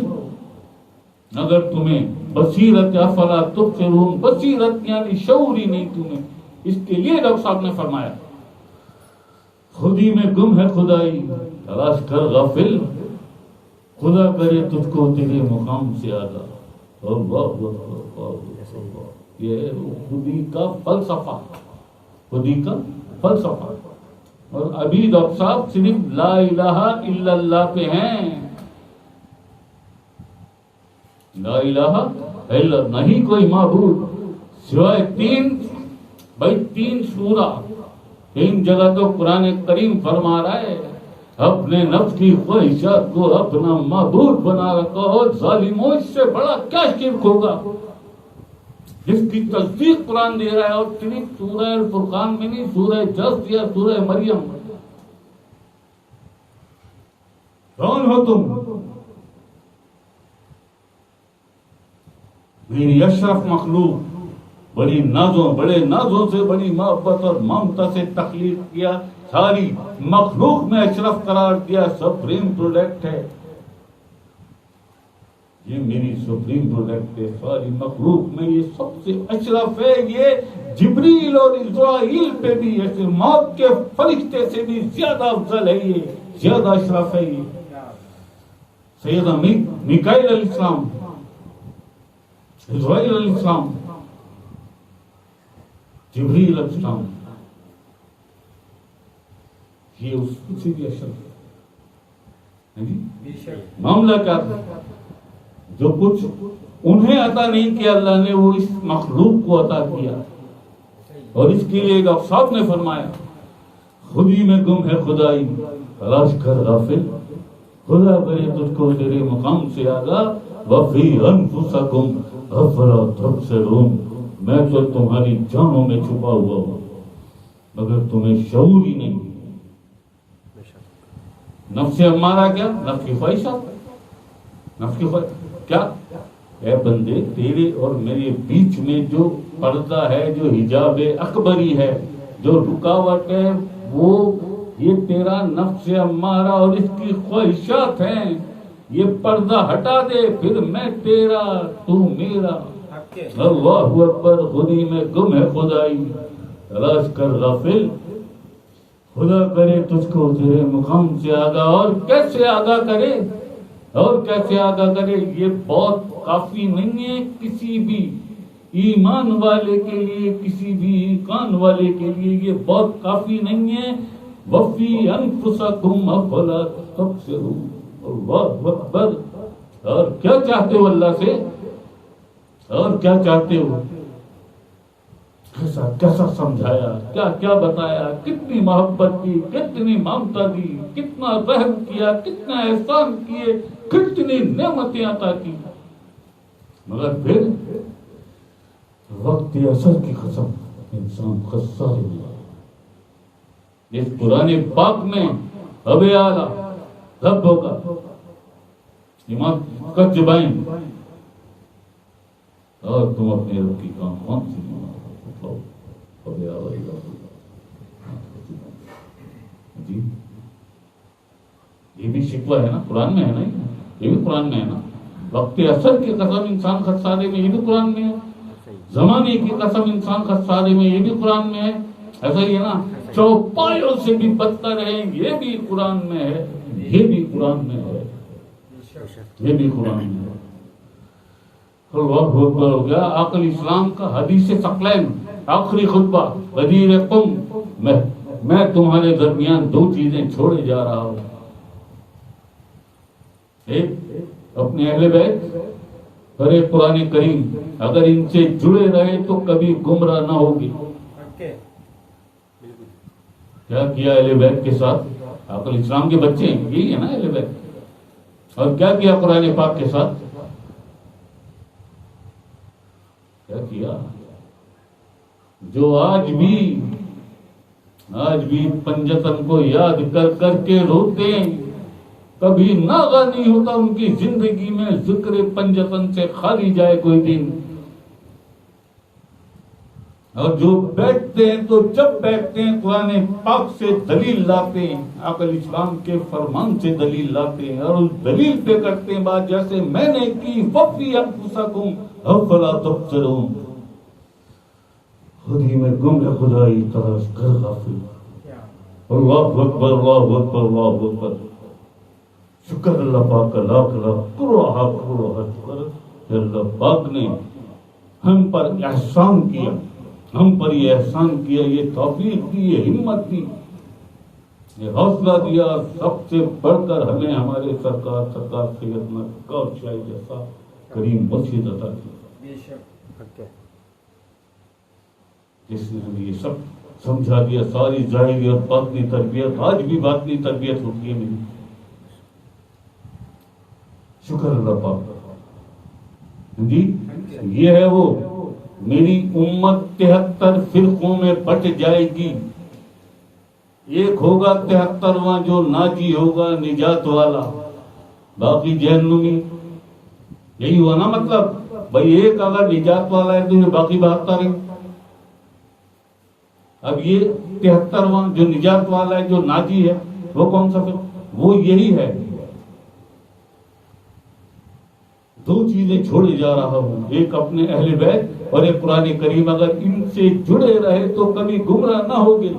اگر تمہیں بصیرت. افلا تبصرون، بصیرت یعنی شعور ہی نہیں تمہیں. اس کے لیے ڈاکٹر صاحب نے فرمایا خودی میں گم ہے خدائی، تلاش کر غافل. خدا کرے تجھ کو تیرے مقام سے آگا. یہ خودی کا فلسفہ، خودی کا فلسفہ. اور ابھی ڈاکٹر صاحب صرف لا الہ الا اللہ پہ ہیں. لا الہ الا، نہیں کوئی معبود سوائے 3 سورہ. 3 جگہ تو قرآن کریم فرما رہا ہے اپنے نفس کی خواہشات کو اپنا معبود بنا رکھا ہو. ظالموں، اس سے بڑا کیا شرک ہوگا جس کی تصدیق قرآن دے رہا ہے. اور صرف سورہ الفرقان میں نہیں، سورہ جس یا سورہ مریم. کون ہو تم؟ میری اشرف مخلوق، بڑے نازوں سے، بڑی محبت اور ممتا سے تخلیق کیا، ساری مخلوق میں اشرف قرار دیا. سپریم پروڈکٹ ہے یہ، میری سپریم پروڈکٹ ہے. ساری مخلوق میں یہ سب سے اشرف ہے. یہ جبریل اور اسرائیل پہ بھی، ایسے موت کے فرشتے سے بھی زیادہ افضل ہے، یہ زیادہ اشرف ہے. یہ سیدنا میکائیل علیہ السلام، اسرائیل علیہ السلام، جبریل علیہ السلام، یہ اس سے بھی اشرف ہے۔ معاملہ کیا تھا؟ جو کچھ انہیں عطا نہیں کیا اللہ نے، وہ اس مخلوق کو عطا کیا، اور اس کے لیے ڈاکٹر صاحب نے فرمایا خود ہی میں گم ہے خدائی تلاش کر غافل، خدا کرے تجھ کو تیرے مقام سے آگاہ، وفی انفسکم افلا تبصرون، میں تو تمہاری جانوں میں چھپا ہوا ہوں مگر تمہیں شعور ہی نہیں۔ نفس امارہ کیا؟ نفس کی خواہشات، نفس کی خواہش کیا؟ اے بندے تیرے اور میرے بیچ میں جو پردہ ہے، جو حجاب اکبری ہے، جو رکاوٹ ہے، وہ یہ تیرا نفس امارہ اور اس کی خواہشات ہیں۔ یہ پردہ ہٹا دے، پھر میں تیرا، تو میرا۔ اللہ اکبر، خودی میں گم ہے خدائی تلاش کر غافل، خدا کرے تجھ کو تیرے مقام سے آگاہ۔ اور کیسے آگاہ کرے، اور کیسے آگاہ کرے؟ یہ بہت کافی نہیں ہے کسی بھی ایمان والے کے لیے، کسی بھی ایمان والے کے لیے یہ بہت کافی نہیں ہے۔ وفی انفسکم افلا تبصرون، اللہ اکبر۔ اور کیا چاہتے ہو اللہ سے، اور کیا چاہتے ہو؟ کیسا کیسا سمجھایا، کیا کیا بتایا، کتنی محبت کی، کتنی ممتا دی، کتنا رحم کیا، کتنا احسان کیے، کتنی نعمتیں عطا کی، مگر پھر وقت اثر کی قسم انسان خسارے ہوا۔ اس قرآن پاک میں اب اعلیٰ رب ہوگا امام کا جبائیں، اور تم اپنے رب کی کام کون سی جی؟ یہ بھی شکوہ ہے نا، قرآن میں ہے نا، یہ بھی قرآن میں ہے نا۔ وقت اثر کی قسم انسان خسارے میں، یہ بھی قرآن میں ہے۔ زمانے کی قسم انسان خسارے میں، یہ بھی قرآن میں ہے۔ ایسا ہی ہے نا، چوپایوں سے بھی بدتر ہے، یہ بھی قرآن میں ہے، یہ بھی قرآن میں ہے، یہ بھی قرآن میں ہے۔ اللہ اکبر ہو گیا۔ آقا اسلام کا حدیث ثقلین آخری خطبہ، وزیر قم، میں تمہارے درمیان دو چیزیں چھوڑے جا رہا ہوں، ایک اپنے اہل بیت اور ایک قرآن کریم، اگر ان سے جڑے رہے تو کبھی گمراہ نہ ہوگی۔ کیا کیا اہل بیت کے ساتھ؟ آقا اسلام کے بچے ہیں، یہی ہے نا اہل بیت۔ اور کیا کیا قرآن پاک کے ساتھ؟ کیا کیا؟ جو آج بھی پنجتن کو یاد کر کر کے روتے ہیں، کبھی ناغہ نہیں ہوتا ان کی زندگی میں ذکر پنجتن سے خالی جائے کوئی دن۔ اور جو بیٹھتے ہیں تو جب بیٹھتے ہیں قرآن پاک سے دلیل لاتے ہیں، آقا اسلام کے فرمان سے دلیل لاتے ہیں، اور اس دلیل پہ کرتے ہیں بات، جیسے میں نے کی وفی انفسکم افلا تبصرون، خود ہی میں گم ہے خدائی تلاش کر غافل۔ اللہ اکبر، اللہ اکبر، اللہ اکبر۔ شکر اللہ پاک کا لاکھ لاکھ کروڑ شکر، اللہ پاک نے ہم پر احسان کیا، ہم پر یہ احسان کیا، یہ توفیق دی، یہ ہمت دی، یہ حوصلہ دیا۔ سب سے بڑھ کر ہمیں ہمارے سرکار سیدنا کور شاہی جیسا کریم مسجد عطا کی، جس نے ہمیں یہ سب سمجھا دیا، ساری ظاہری اور باطنی تربیت۔ آج بھی باطنی تربیت ہوتی ہے میری، شکر اللہ پاک جی۔ یہ ہے وہ میری امت 73 فرقوں میں بٹ جائے گی، ایک ہوگا 73واں جو ناجی ہوگا، نجات والا، باقی جہنمی۔ یہی ہوا نا مطلب، بھائی ایک اگر نجات والا ہے تو یہ باقی 72 ہیں۔ اب یہ 73واں جو نجات والا ہے، جو ناجی ہے، وہ کون سا فرقہ؟ وہ یہی ہے۔ دو چیزیں چھوڑے جا رہا ہوں، ایک اپنے اہل بیت اور ایک قرآن کریم، اگر ان سے جڑے رہے تو کبھی گمراہ نہ ہوگے۔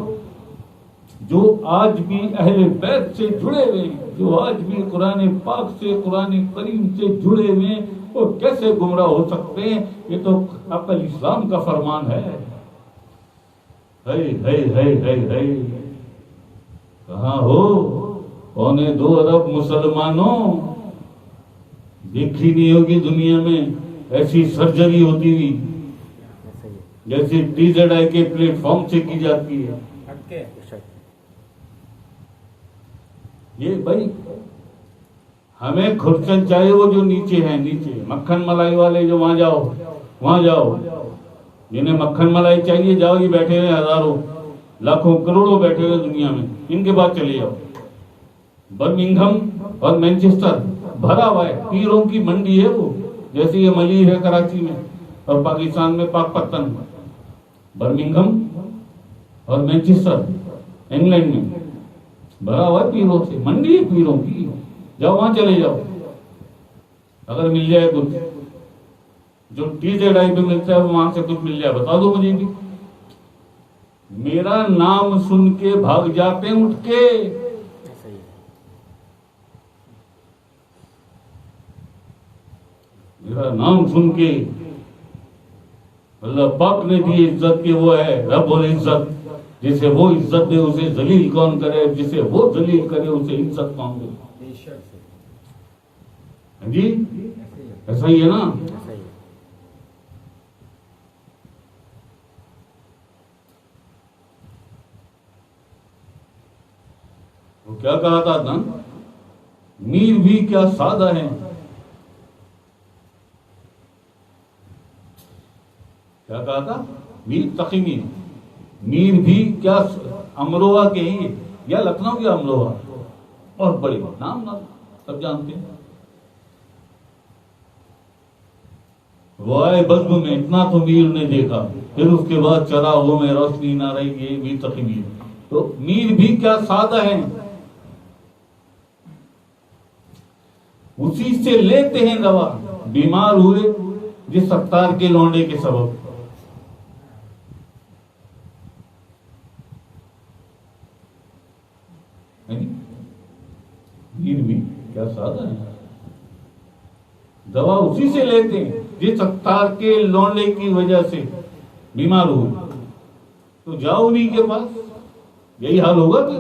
جو آج بھی اہل بیت سے جڑے ہوئے، جو آج بھی قرآن پاک سے، قرآن کریم سے جڑے ہوئے، وہ کیسے گمراہ ہو سکتے ہیں؟ یہ تو عقل اسلام کا فرمان ہے، ہے کہاں ہو 2.25 ارب مسلمانوں؟ دیکھی نہیں ہوگی دنیا میں ایسی سرجری ہوتی ہوئی جیسے TZI کے پلیٹ فارم سے کی جاتی ہے. یہ بھائی ہمیں کھرچن چاہیے وہ جو نیچے ہیں، نیچے مکھن ملائی والے جو وہاں جاؤ جنہیں مکھن ملائی چاہیے جاؤ، یہ بیٹھے ہوئے ہزاروں لاکھوں کروڑوں بیٹھے ہوئے دنیا میں، ان کے بعد چلے جاؤ. برمنگھم اور مینچسٹر بھرا ہوا ہے، پیروں کی منڈی ہے وہ، جیسے یہ ملیر ہے کراچی میں اور پاکستان میں پاک پتن. برمنگھم اور مینچسٹر انگلینڈ میں بھرا ہوا ہے پیروں سے، منڈی ہے پیروں کی. جاؤ وہاں چلے جاؤ، اگر مل جائے کچھ جو TZI پہ ملتا ہے وہاں سے کچھ مل جائے بتا دو مجھے بھی. میرا نام سن کے بھاگ جاتے ہیں اٹھ کے. میرا نام سن کے اللہ پاک نے دی عزت کے وہ ہے رب العزت. جسے وہ عزت دے اسے ذلیل کون کرے، جسے وہ ذلیل کرے اسے عزت کون دے. جی ایسا ہی ہے نا. وہ کیا کہا تھا نا، میر بھی کیا سادہ ہیں. کیا کہا تھا؟ میر تقی میر بھی کیا امروہہ کے ہی یا لکھنؤ کے امروہہ، بہت بڑی نام سب جانتے ہیں. وہ آئے بزم میں اتنا تو میر نے دیکھا، پھر اس کے بعد چراغوں میں روشنی نہ رہی. یہ میر تقی میر. تو میر بھی کیا سادہ ہیں، اسی سے لیتے ہیں دوا. بیمار ہوئے جس ستار کے لونڈے کے سبب. میر بھی کیا سادہ ہیں، دوا اسی سے لیتے ہیں جس ستار کے لونڈے کی وجہ سے بیمار ہوئے. تو جاؤ انہیں کے پاس، یہی حال ہوگا. کہ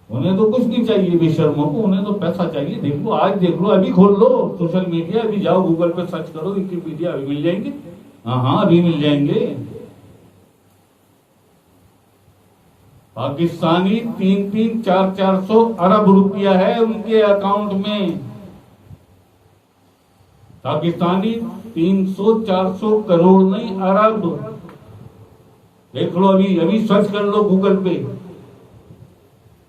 انہیں تو کچھ نہیں چاہیے بے شرموں کو، انہیں تو پیسہ چاہیے. دیکھ لو آج، دیکھ لو ابھی، کھول لو سوشل میڈیا، ابھی جاؤ گوگل پہ سرچ کرو، وکیپیڈیا ابھی مل جائیں گے. ہاں ابھی مل جائیں گے. پاکستانی 300-400 ارب روپیہ ہے ان کے اکاؤنٹ میں. پاکستانی 300-400 کروڑ نہیں، ارب. دیکھ لو ابھی سرچ کر لو گوگل پہ.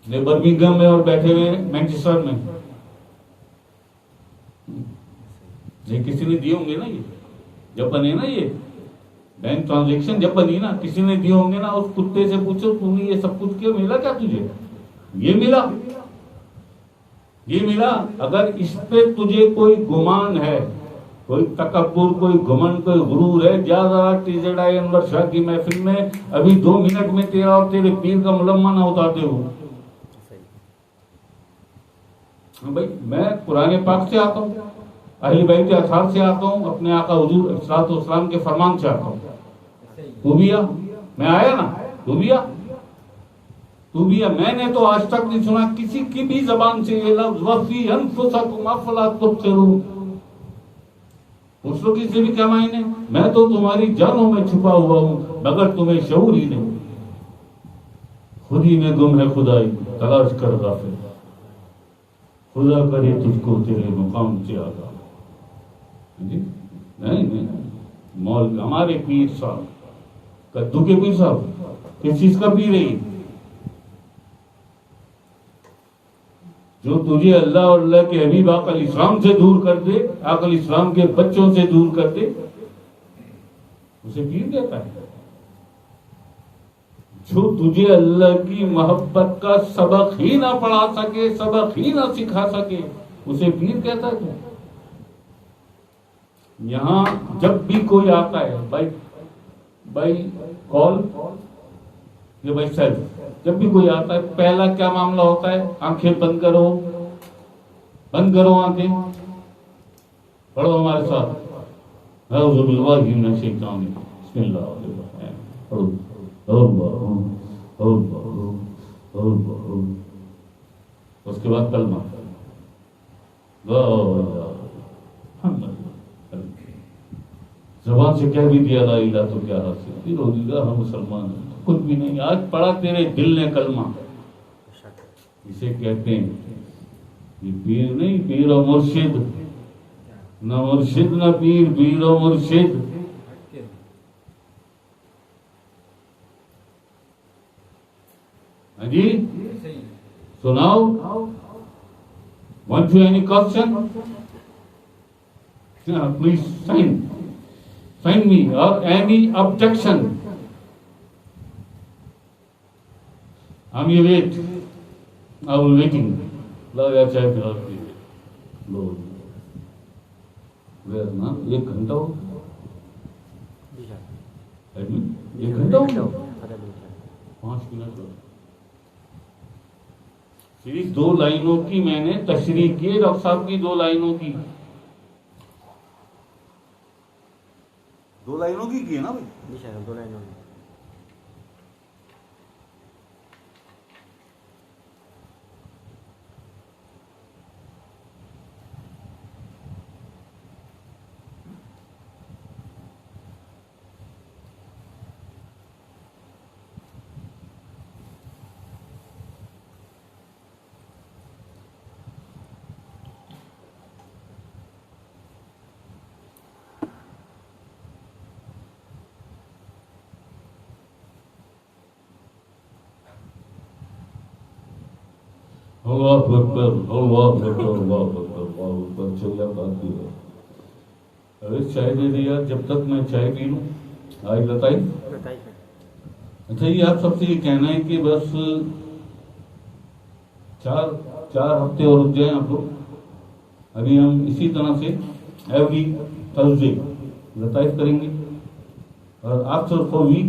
برمنگھم میں اور بیٹھے ہوئے مینچسٹر میں. یہ کسی نے دیے ہوں گے نا، یہ جب بنے نا، یہ بینک ٹرانزیکشن جب بنی نا، کسی نے دیے ہوں گے نا. اس کتے سے پوچھو تو نے یہ سب کچھ کیا ملا، کیا تجھے یہ ملا، یہ ملا. اگر اس پہ تجھے کوئی گمان ہے، کوئی تکبر، کوئی گھمنڈ، کوئی غرور ہے، جا ذرا TZI انور شاہ کی محفل میں، ابھی 2 منٹ میں تیرا اور تیرے پیر کا ملمہ نہ اتارتے ہو. بھائی میں قرآن پاک سے آتا ہوں، اہل بیت اطہار سے آتا ہوں، اپنے آقا حضور صلی اللہ علیہ وسلم کے فرمان سے آتا ہوں. تو بھی آ، میں آیا نا، تو بھی آ. میں نے تو آج تک نہیں سنا کسی کی بھی زبان سے یہ لفظ وفی انفسکم افلا تبصرون. اس لوگ کسی بھی کیا معنی، میں تو تمہاری جانوں میں چھپا ہوا ہوں مگر تمہیں شعور ہی نہیں. خود ہی میں گم ہے خدائی، تلاش کر غافل، خدا کرے تجھ کو تیرے مقام سے آگاہ. نہیں مول ہمارے پیر صاحب، کدو کے پیر صاحب کس چیز کا پیر ہے؟ جو تجھے اللہ اور اللہ کے حبیب آقا علیہ السلام سے دور کر دے، آقا علیہ السلام کے بچوں سے دور کر دے، اسے پیر کہتا ہے. جو تجھے اللہ کی محبت کا سبق ہی نہ پڑھا سکے، سبق ہی نہ سکھا سکے، اسے پیر کہتا ہے. یہاں جب بھی کوئی آتا ہے بائی کال یا بائی سیلف، جب بھی کوئی آتا ہے پہلا کیا معاملہ ہوتا ہے؟ آنکھیں بند کرو، بند کرو آنکھیں، پڑھو ہمارے ساتھ، اعوذ باللہ من الشیطان الرجیم، بسم اللہ الرحمن الرحیم، اس کے بعد کلمہ زبان سے کہہ بھی دیا لا الہ تو کیا حاصل، پھر ہو گا ہم مسلمان ہیں، کچھ بھی نہیں. آج پڑھا تیرے دل نے کلمہ، اسے کہتے ہیں یہ پیر نہیں، پیر و مرشد، نہ مرشد نہ پیر، پیر و مرشد. ہاں جی سناؤ. Want to any question? Please sign me or any objection. I'm your wait. I will waiting. لا یا چاہے پھر لو ویر نا 1 گھنٹہ ہو، 1 گھنٹہ ہو، 5 منٹ ہو. صرف 2 لائنوں کی میں نے تشریح کی، ڈاکٹر صاحب کی 2 لائنوں کی، 2 لائنوں کی ہے نا بھائی، 2 لائنوں کی. اللہ اکبر اللہ اکبر اللہ اکبر اللہ اکبر. چلے بات کی ہے. ارے چائے دے دیا جب تک میں چائے پی لوں. آج بتائی. اچھا یہ آپ سب سے یہ کہنا ہے کہ بس 4 ہفتے اور رک جائیں آپ لوگ. ابھی ہم اسی طرح سے ایوری تھرسڈے لطائف کریں گے اور آفٹر 4 ویک،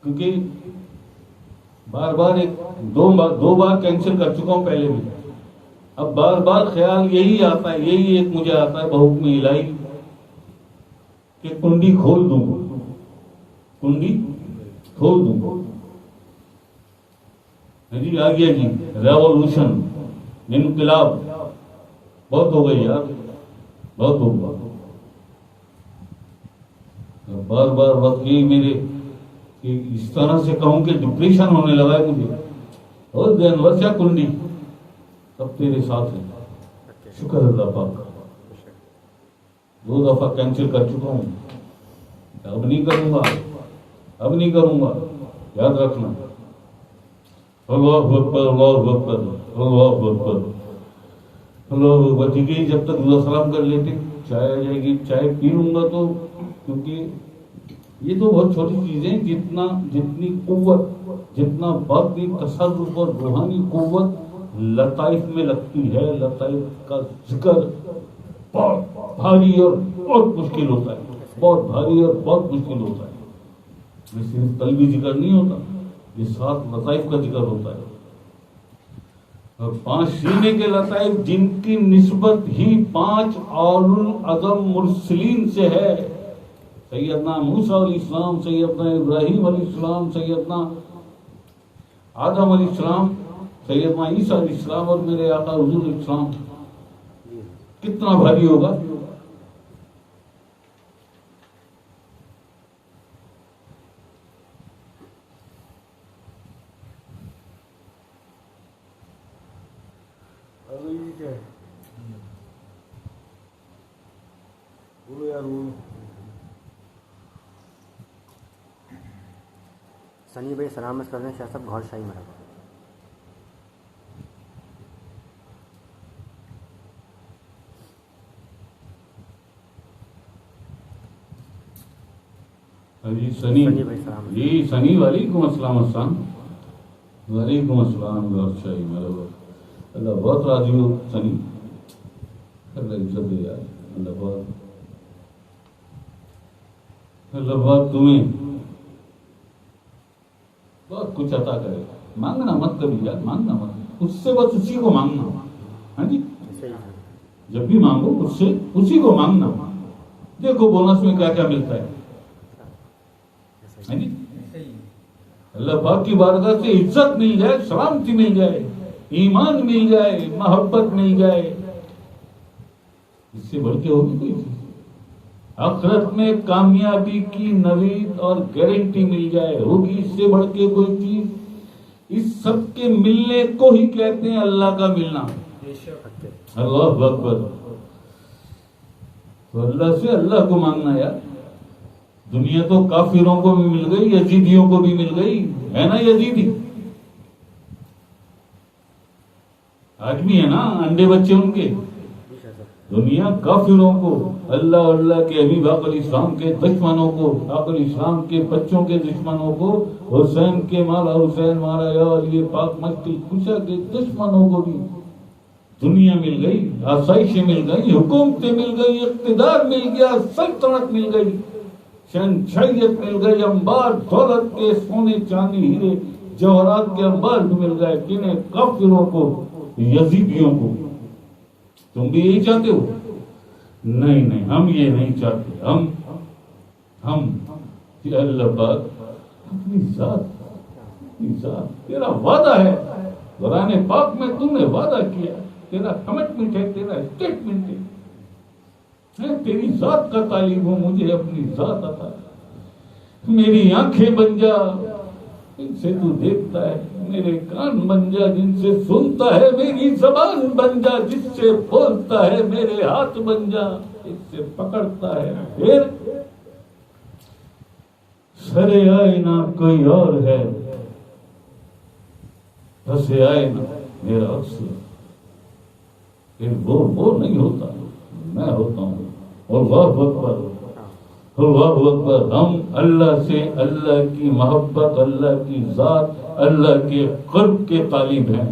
کیونکہ بار بار 2 بار کینسل کر چکا ہوں پہلے بھی. اب بار بار خیال یہی آتا ہے، یہی ایک مجھے آتا ہے بحکم الہی کہ کنڈی کھول دوں، کنڈی کھول دوں. جی آ گیا جی ریولوشن، انقلاب. بہت ہو گئی یار، بہت ہو گیا. بار بار وقت یہی میرے کہ اس طرح سے کہوں کہ ڈپریشن ہونے لگا ہے مجھے. اور جانور کیا کنڈی سب تیرے ساتھ ہے. شکر اللہ پاک کا. 2 دفعہ کینسل کر چکا ہوں، اب نہیں کروں گا، اب نہیں کروں گا. یاد رکھنا. اللہ اکبر اللہ اکبر اللہ اکبر اللہ اکبر. ٹھیک ہے جب تک اللہ سلام کر لیتے چائے آ جائے گی. چائے پی لوں گا تو، کیونکہ یہ تو بہت چھوٹی چیزیں، جتنی قوت، جتنا باطنی تصرف اور روحانی قوت لطائف میں لگتی ہے. لطائف کا ذکر بہت بھاری اور بہت مشکل ہوتا ہے، بہت بھاری اور بہت مشکل ہوتا ہے. یہ صرف قلبی ذکر نہیں ہوتا، یہ 7 لطائف کا ذکر ہوتا ہے. اور 5 سینے کے لطائف جن کی نسبت ہی 5 اولو العزم مرسلین سے ہے. سیدنا موسیٰ علیہ السلام، سیدنا ابراہیم علیہ السلام، سیدنا آدم علیہ السلام، سیدنا عیسیٰ علیہ السلام اور میرے آقا حضور علیہ السلام. کتنا بھاری ہوگا. سنی بھائی سلامت کر رہے ہیں شاہ صاحب گھر شاہی مرحبا. جی سنی جی سنی وعلیکم السلام. السلام وعلیکم السلام. گھر شاہی مرحبا. اللہ بہت راضی ہو سنی. اللہ عزت دے یار. اللہ بہت تمہیں بہت کچھ عطا کرے. مانگنا مت کبھی یار، مانگنا مت. اس سے بس اسی کو مانگنا. ہاں جی جب بھی مانگو اس سے اسی کو مانگنا. دیکھو بونس میں کیا کیا ملتا ہے. ہے جی؟ اللہ پاک کی بارگاہ سے عزت مل جائے، سلامتی مل جائے، ایمان مل جائے، محبت مل جائے، اس سے بڑھ کے ہوگی کوئی چیز؟ آخرت میں کامیابی کی نوید اور گارنٹی مل جائے، ہوگی اس سے بڑھ کے کوئی چیز؟ اس سب کے ملنے کو ہی کہتے ہیں اللہ کا ملنا۔ اللہ اکبر۔ تو اللہ سے اللہ کو مانگنا یار۔ دنیا تو کافروں کو بھی مل گئی، یزیدیوں کو بھی مل گئی، ہے نا یزیدی؟ آج بھی ہے نا انڈے بچے ان کے۔ دنیا کافروں کو، اللہ اللہ کے حبیب آقا علیہ السلام کے دشمنوں کو، آقا علیہ السلام کے بچوں کے دشمنوں کو، حسین کے مالا حسین مارا یا علی پاک مشکل کشا کے دشمنوں کو بھی دنیا مل گئی، آسائشیں مل گئی، حکومتیں مل گئی، اقتدار مل گیا، سلطنت مل گئی، شہنشاہیت مل گئی، انبار دولت کے سونے چاندی ہیرے جواہرات کے انبار بھی مل گئے۔ کنہیں کافروں کو، یزیدیوں کو۔ تم بھی یہی چاہتے ہو؟ نہیں نہیں، ہم یہ نہیں چاہتے۔ ہم کہ اللہ پاک اپنی ذات تیرا وعدہ ہے، قرآن پاک میں تم نے وعدہ کیا، تیرا کمٹمنٹ ہے، تیرا اسٹیٹمنٹ ہے، تیری ذات کا طالب ہوں، مجھے اپنی ذات عطا ہے، میری آنکھیں بن جا جن سے تو دیکھتا ہے، میرے کان بن جا جن سے سنتا ہے، میری زبان بن جا جس سے بولتا ہے، میرے ہاتھ بن جا جس سے پکڑتا ہے، پھر سرے آئے نہ کوئی اور ہے، پھنسے آئے نہ میرا اکثر، پھر وہ نہیں ہوتا، میں ہوتا ہوں۔ اللہ اکبر، اللہ اکبر۔ ہم اللہ سے اللہ کی محبت، اللہ کی ذات، اللہ کے قرب کے طالب ہیں۔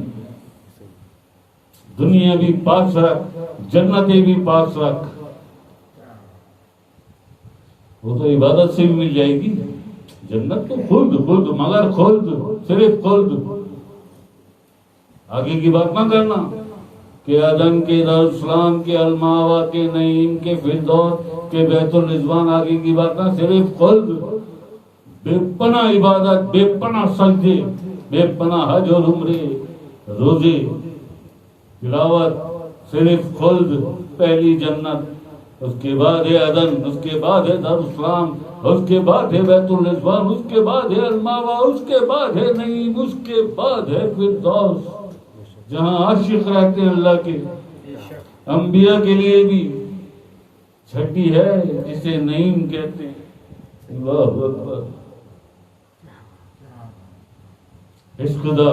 دنیا بھی پاس رکھ، جنتیں بھی پاس رکھ، وہ تو عبادت سے بھی مل جائے گی۔ جنت تو خلد مگر خلد، صرف خلد۔ آگے کی بات نہ کرنا کہ عدن کے دارالسلام کے الماوا کے نعیم کے فردوس کے بیت الرضوان، آگے کی بات نہ، صرف خلد۔ بے پناہ عبادت، بے پناہ سجدے، بے پناہ حج اور عمرے، روزے، تلاوت، صرف خلد، پہلی جنت، اس کے بعد ہے عدن، اس کے بعد ہے دارالسلام، اس کے بعد ہے بیت الرضوان، اس کے بعد ہے الماوا، اس کے بعد ہے نعیم، اس کے بعد ہے فردوس، جہاں عاشق رہتے ہیں اللہ کے۔ انبیاء کے لیے بھی چھٹی ہے جسے نعیم کہتے ہیں۔ اللہ اکبر۔ عشق دا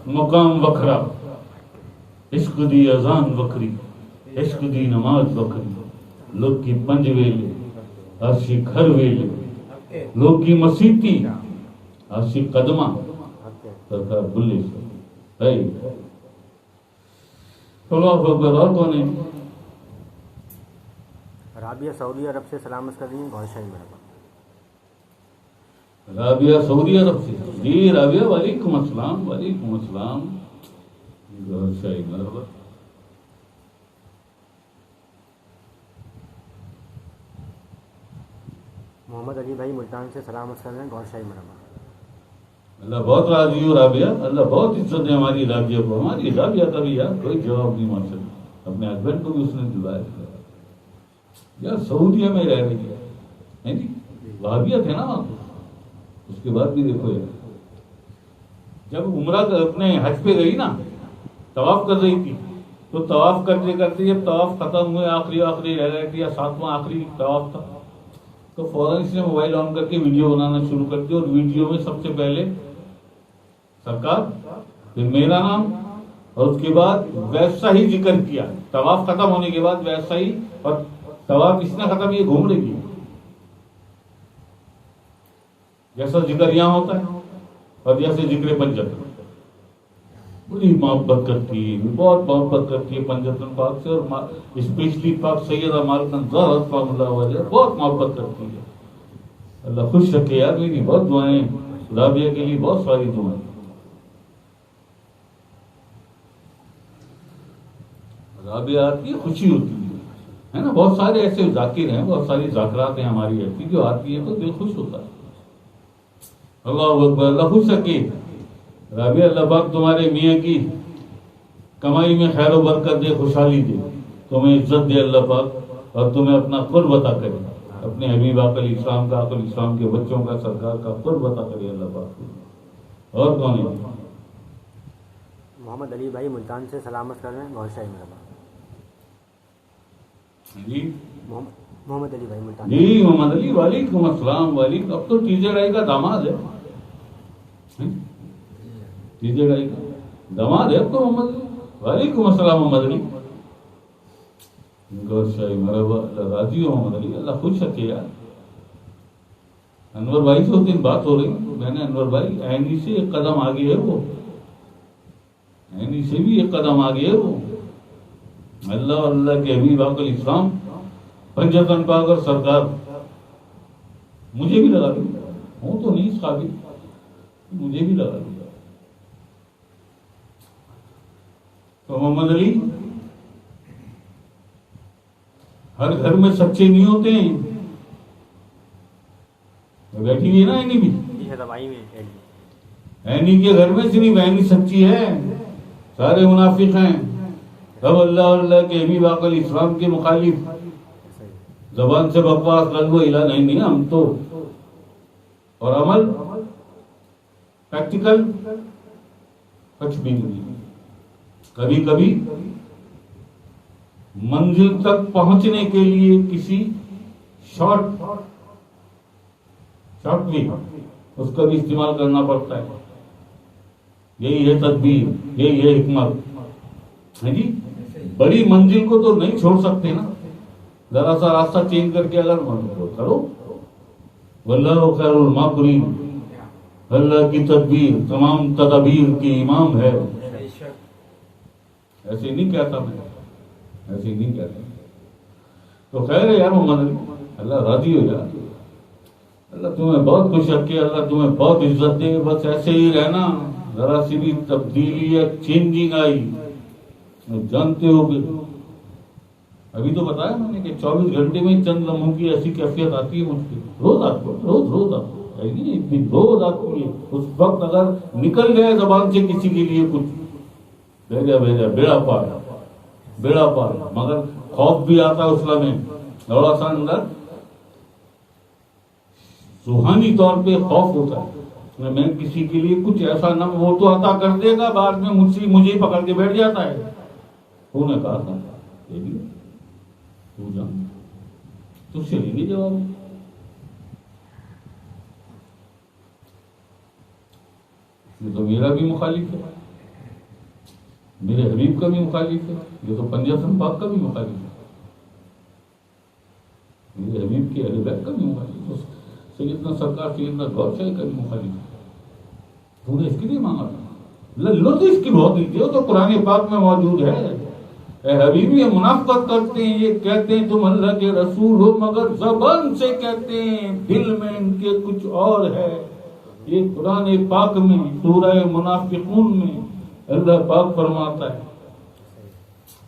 مقام وکھرا، عشق دی اذان وکری، عشق دی نماز وکری، لوگ کی پنج ویلے عاشق گھر ویلے، لوگ کی مسیتی عاشق قدمہ سرکار بلے سے۔ اللہ اکبر۔ اور کون ہے؟ رابعہ سعودی عرب سے سلامت کر رہی ہیں، گوھر شاہی مرحبا۔ رابعہ سعودی عرب سے، جی رابعہ وعلیکم السلام، وعلیکم السلام، گوھر شاہی مرحبا۔ محمد علی بھائی ملتان سے سلامت کر رہے ہیں، گوھر شاہی مرحبا۔ اللہ بہت راضی ہو رابعہ، اللہ بہت عزت ہے ہماری رابعہ کو۔ ہماری رابعہ کا بھی یار کوئی جواب نہیں مانگ سکتا، اپنے ہسبینڈ کو بھی اس نے دلایا یار، سعودیہ میں رہ رہی ہے جی، وہابیت ہے نا وہاں، اس کے بعد بھی دیکھو یار، جب عمرہ اپنے حج پہ گئی نا، طواف کر رہی تھی، تو طواف کرتے کرتے جب طواف ختم ہوئے، آخری رہ رہی تھی، یا ساتواں آخری طواف تھا، تو فوراً اس نے موبائل آن کر کے ویڈیو بنانا شروع کر دیا، اور ویڈیو میں سب سے پہلے سرکار، پھر میرا نام، اور اس کے بعد ویسا ہی ذکر کیا، طواف ختم ہونے کے بعد ویسا ہی، اور طواف اس نے ختم، یہ گھوم رہی ہے جیسا ذکر یہاں ہوتا ہے، اور جیسے ذکر پنجتن، بڑی محبت کرتی ہے، بہت محبت کرتی ہے پنجتن پاک سے، اور اسپیشلی پاک سیدہ مالکن زہرا رضوان اللہ علیہ بہت محبت کرتی ہے۔ اللہ خوش رکھے یار، میری بہت دعائیں رابعہ کے لیے، بہت ساری دعائیں۔ رابعہ آتی ہے، خوشی ہوتی ہے نا، بہت سارے ایسے ذاکر ہیں، بہت ساری ذاکرات ہیں ہماری ایسی جو آتی ہیں تو دل خوش ہوتا ہے۔ اللہ اکبر. اللہ خوش رکھے. رابعہ اللہ پاک تمہارے میاں کی کمائی میں خیر و برکت دے, خوشحالی دے, تمہیں عزت دے اللہ پاک, اور تمہیں اپنا قرب عطا کرے, اپنے حبیب آقا علیہ السلام کا, آقا علیہ السلام کے بچوں کا, سرکار کا قرب عطا کرے اللہ پاک. اور کون ہے؟ محمد علی بھائی ملتان سے سلامت کر رہے ہیں, گور شاہی مرحبا. جی محمد علی بھائی ملتان. جی محمد علی, وعلیکم السلام. وعلیکم. اب تو ٹی جے رائی کا داماد ہے, ٹی جے رائی کا داماد ہے اب تو محمد علی. وعلیکم السلام محمد علی. گور شاہی مرحبا. اللہ راضی ہو محمد علی, اللہ خوش رکھے یار. انور بھائی سے اس دن بات ہو رہی, میں نے انور بھائی عینی سے ایک قدم آگے ہے وہ, عینی سے بھی ایک قدم آگے ہے وہ. اللہ اور اللہ کے حبیب آقا علیہ السلام پنجتن پاک اور سرکار مجھے بھی لگا دیا, ہوں تو نہیں اس قابل, مجھے بھی لگا دیا. تو محمد علی ہر گھر میں سچے نہیں ہوتے ہیں. بیٹھی ہوئی ہے نا عینی بھی, عینی کے گھر میں صرف عینی سچی ہے, سارے منافق ہیں. اب اللہ اور اللہ کے حبیب آقا علیہ السلام کے مخالف زبان سے بکواس لغو الہ نہیں, ہم تو, اور عمل پریکٹیکل کچھ بھی نہیں. کبھی کبھی منزل تک پہنچنے کے لیے کسی شارٹ بھی اس کا بھی استعمال کرنا پڑتا ہے. یہی ہے تدبیر, یہی ہے حکمت. جی بڑی منزل کو تو نہیں چھوڑ سکتے نا, ذرا سا راستہ چینج کر کے اگر کرو. واللہ خیر الماکرین, اللہ کی تدبیر تمام تدابیر کی امام ہے. ایسے نہیں کہتا میں, ایسے نہیں کہتا. تو خیر ہے یار محمد علی, اللہ راضی ہو جائے. اللہ تمہیں بہت خوش رکھے, اللہ تمہیں بہت عزت دے. بس ایسے ہی رہنا, ذرا سی بھی تبدیلی یا چینجنگ آئی جانتے ہو کہ ابھی تو بتایا میں نے کہ 24 گھنٹے میں چند لمحوں کی ایسی کیفیت آتی ہے مجھ پہ. روز آتی ہے, روز آتی ہے, روز آتی ہے. اس وقت اگر نکل گئے زبان سے کسی کے لیے کچھ بھیجا بیڑا پار, مگر خوف بھی آتا ہے اس لمحے, تھوڑا سا اندر روحانی طور پہ خوف ہوتا ہے. میں کسی کے لیے کچھ ایسا نہ, وہ تو عطا کر دے گا, بعد میں مجھے پکڑ کے بیٹھ جاتا ہے. تو نے کہا تھا تو جان تجھ سے لیں گے جواب. یہ تو میرا بھی مخالف ہے, میرے حبیب کا بھی مخالف ہے, یہ تو پنجتن پاک کا بھی مخالف ہے, میرے حبیب کے اہل بیت کا بھی مخالف ہے, سیدنا سرکار سیدنا گور شاہی کا بھی مخالف ہے. تو نے اس کی نہیں مانگا تھا, لو تو اس کی بہت لیجیے, وہ تو قرآن پاک میں موجود ہے. اے حبیبی یہ منافقت کرتے ہیں, یہ کہتے ہیں تم اللہ کے رسول ہو, مگر زبان سے کہتے ہیں, دل میں ان کے کچھ اور ہے. یہ قرآن پاک میں سورہ منافقون میں اللہ پاک فرماتا ہے.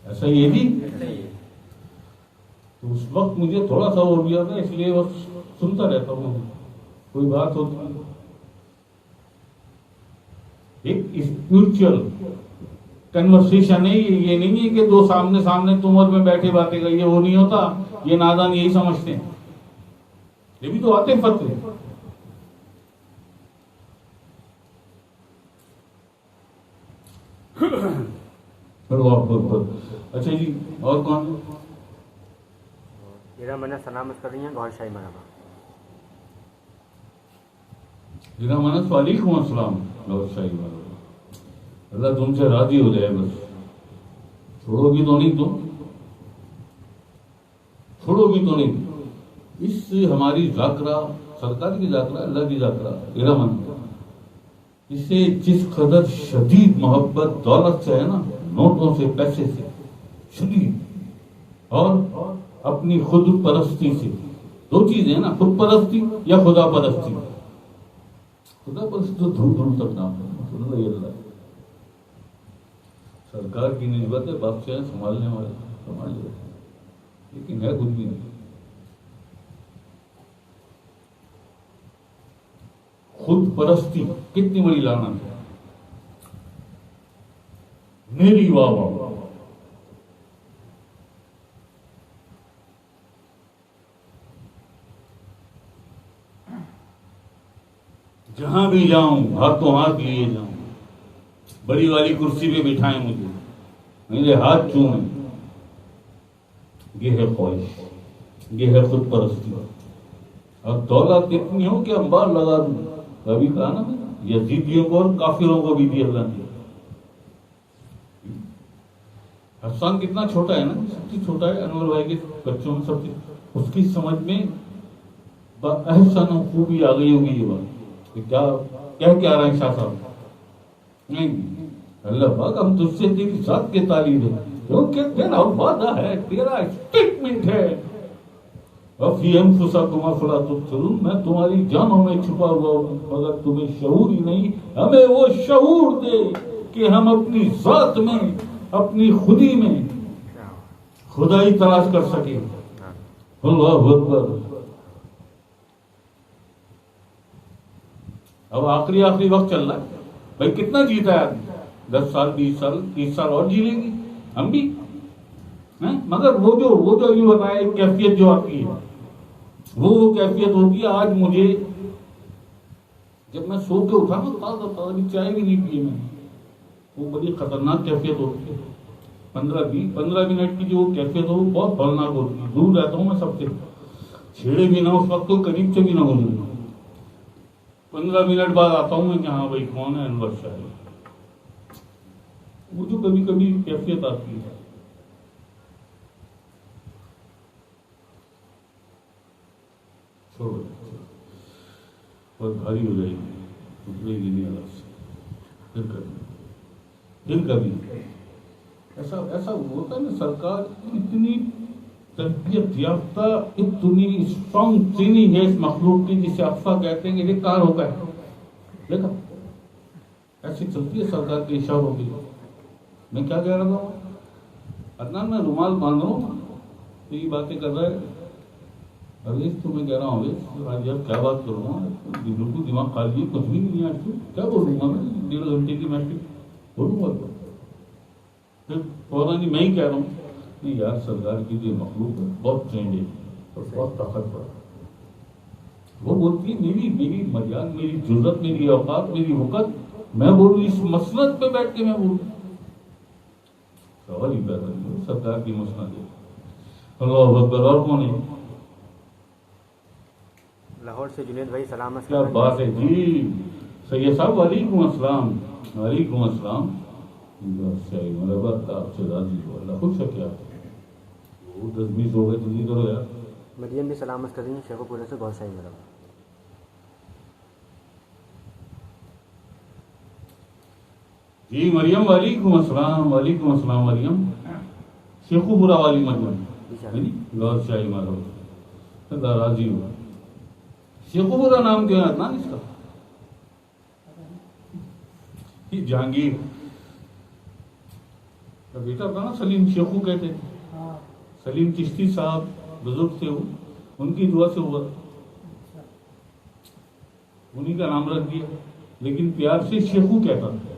ایسا یہ بھی تو اس وقت مجھے تھوڑا سا ہو گیا تھا, اس لیے بس سنتا رہتا ہوں. کوئی بات ہوتی ہے, ایک اسپرچل کنورسیشن ہے, یہ نہیں ہے کہ دو سامنے تم اور میں بیٹھے باتیں کریے, وہ نہیں ہوتا. یہ نادان یہی سمجھتے ہیں, یہ بھی تو آتے فتح. اچھا جی, اور کون؟ میرا منت سلامت کر رہی ہیں گور شاہی مرحبا. جناب منت وعلیکم السلام. گور شاہی مرحبا. اللہ تم سے راضی ہو جائے, بس چھوڑو گی تو نہیں, تم چھوڑو گی تو نہیں. اس سے ہماری ذاکرہ, سرکار کی ذاکرہ, اللہ کی ذاکرہ, ارمن, اس سے جس قدر شدید محبت دولت سے ہے نا, نوٹوں سے, پیسے سے شدید, اور اپنی خود پرستی سے. دو چیزیں ہیں نا, خود پرستی یا خدا پرستی. خدا پرستی تو دھول دھول تک نام ہے, اللہ سرکار کی نسبت ہے, بادشاہ سنبھالنے والے سنبھال لے, لیکن ہے کچھ بھی نہیں. خود پرستی کتنی بڑی لعنت ہے. میری واہ واہ. جہاں بھی جاؤں ہاتھوں ہاتھ لیے جاؤں, بڑی والی کرسی پہ بٹھائیں مجھے, میرے ہاتھ چومیں. یہ ہے خواہش, یہ ہے خود پرستی. اب دولت اتنی ہو کہ انبار لگا دوں. ابھی کہا نا میں, یزیدیوں کو اور کافروں کو بھی دی اللہ نے. حسان کتنا چھوٹا ہے نا, سب سے چھوٹا ہے انور بھائی کے بچوں میں سب سے. اس کی سمجھ میں احسن خوبی آ گئی ہوگی یہ بات. کیا کہہ رہے ہیں شاہ صاحب؟ نہیں, اللہ پاک ہم تجھ سے تیری ذات کے تعلیم ہے, کیونکہ تیرا وعدہ ہے, تیرا اسٹیٹمنٹ ہے. وفی انفسکم افلا تبصرون, میں تمہاری جانوں میں چھپا ہوا ہوں مگر تمہیں شعور ہی نہیں. ہمیں وہ شعور دے کہ ہم اپنی ذات میں, اپنی خودی میں خدائی تلاش کر سکیں. اللہ اکبر. اب آخری وقت چل رہا ہے بھائی. کتنا جیتا ہے آدمی؟ 10 سال 20 سال 30 سال اور جی لیں گے ہم بھی. مگر وہ جو یہ بتایا کیفیت جو آتی ہے وہ کیفیت ہوتی ہے. آج مجھے جب میں سو کے اٹھا نا تازہ چائے بھی نہیں پیے میں, وہ بڑی خطرناک کیفیت ہوتی ہے. 15 منٹ کی جو کیفیت ہو وہ بہت خطرناک ہوتی ہے. دور رہتا ہوں میں سب سے, چھیڑے بھی نہ اس وقت تو قریب سے بھی نہ گزروں. 15 منٹ بعد آتا ہوں میں کہ ہاں بھائی کون ہے انور شاہ. وہ جو کبھی کبھی کیفیت آتی ہے چھوڑو, بہت بھاری ہو جائے گی, اترے گی نہیں اللہ سے. پھر کبھی ایسا ہوتا ہے نا. سرکار اتنی تربیت یافتہ, اتنی اسٹرانگ ٹریننگ ہے اس مخلوق کی, جسے افواہ کہتے ہیں کہ یہ کار ہو گئے. دیکھا ایسی چلتی ہے سرکار کے اشاروں کی. میں کیا کہہ رہا تھا عدنان, میں رومال باندھ رہا ہوں تو یہ باتیں کر رہا ہے. ابھی تو میں کہہ رہا ہوں آج یار کیا بات کروں گا, بالکل دماغ خالی ہے, کچھ بھی نہیں ہے. آج تو کیا بولوں گا میں, 1.5 گھنٹے کی میٹرک بولوں گا. پھر فوراً میں ہی کہہ رہا ہوں نہیں یار, سرکار کی جو مخلوق ہے بہت ٹرینڈ ہے اور بہت طاقتور. وہ بولتی ہے میری مجال, میری جرت, میری اوقات, میری وقت, میں بولوں اس مسند پہ بیٹھ کے میں بولوں. سوال ہی پیدا نہیں, سرکار کی مسند ہے. اللہ اکبر. اور کون ہے؟ لاہور سے جنید بھائی سلامت. کیا بات ہے جی. سید صاحب وعلیکم السلام. وعلیکم السلام. آپ سے راضی ہو, اللہ خوش ہے. کیا 10-20 ہو گئے, جلدی کرو یار. مریم بھی سلامت کر رہی ہیں شیخو پورے سے. بہت ساری مرحبا. جی مریم وعلیکم السلام. وعلیکم السلام مریم. شیخو پورا والی مریم غور شاہی مرحبا. راضی ہو. شیخو پورا نام کیوں ہے نا اس کا؟ جہانگیر کا بیٹا تھا نا سلیم, شیخو کہتے تھے. سلیم چشتی صاحب بزرگ تھے, وہ ان کی دعا سے ہوا, انہی کا نام رکھ دیا. لیکن پیار سے شیخو کہتا تھا,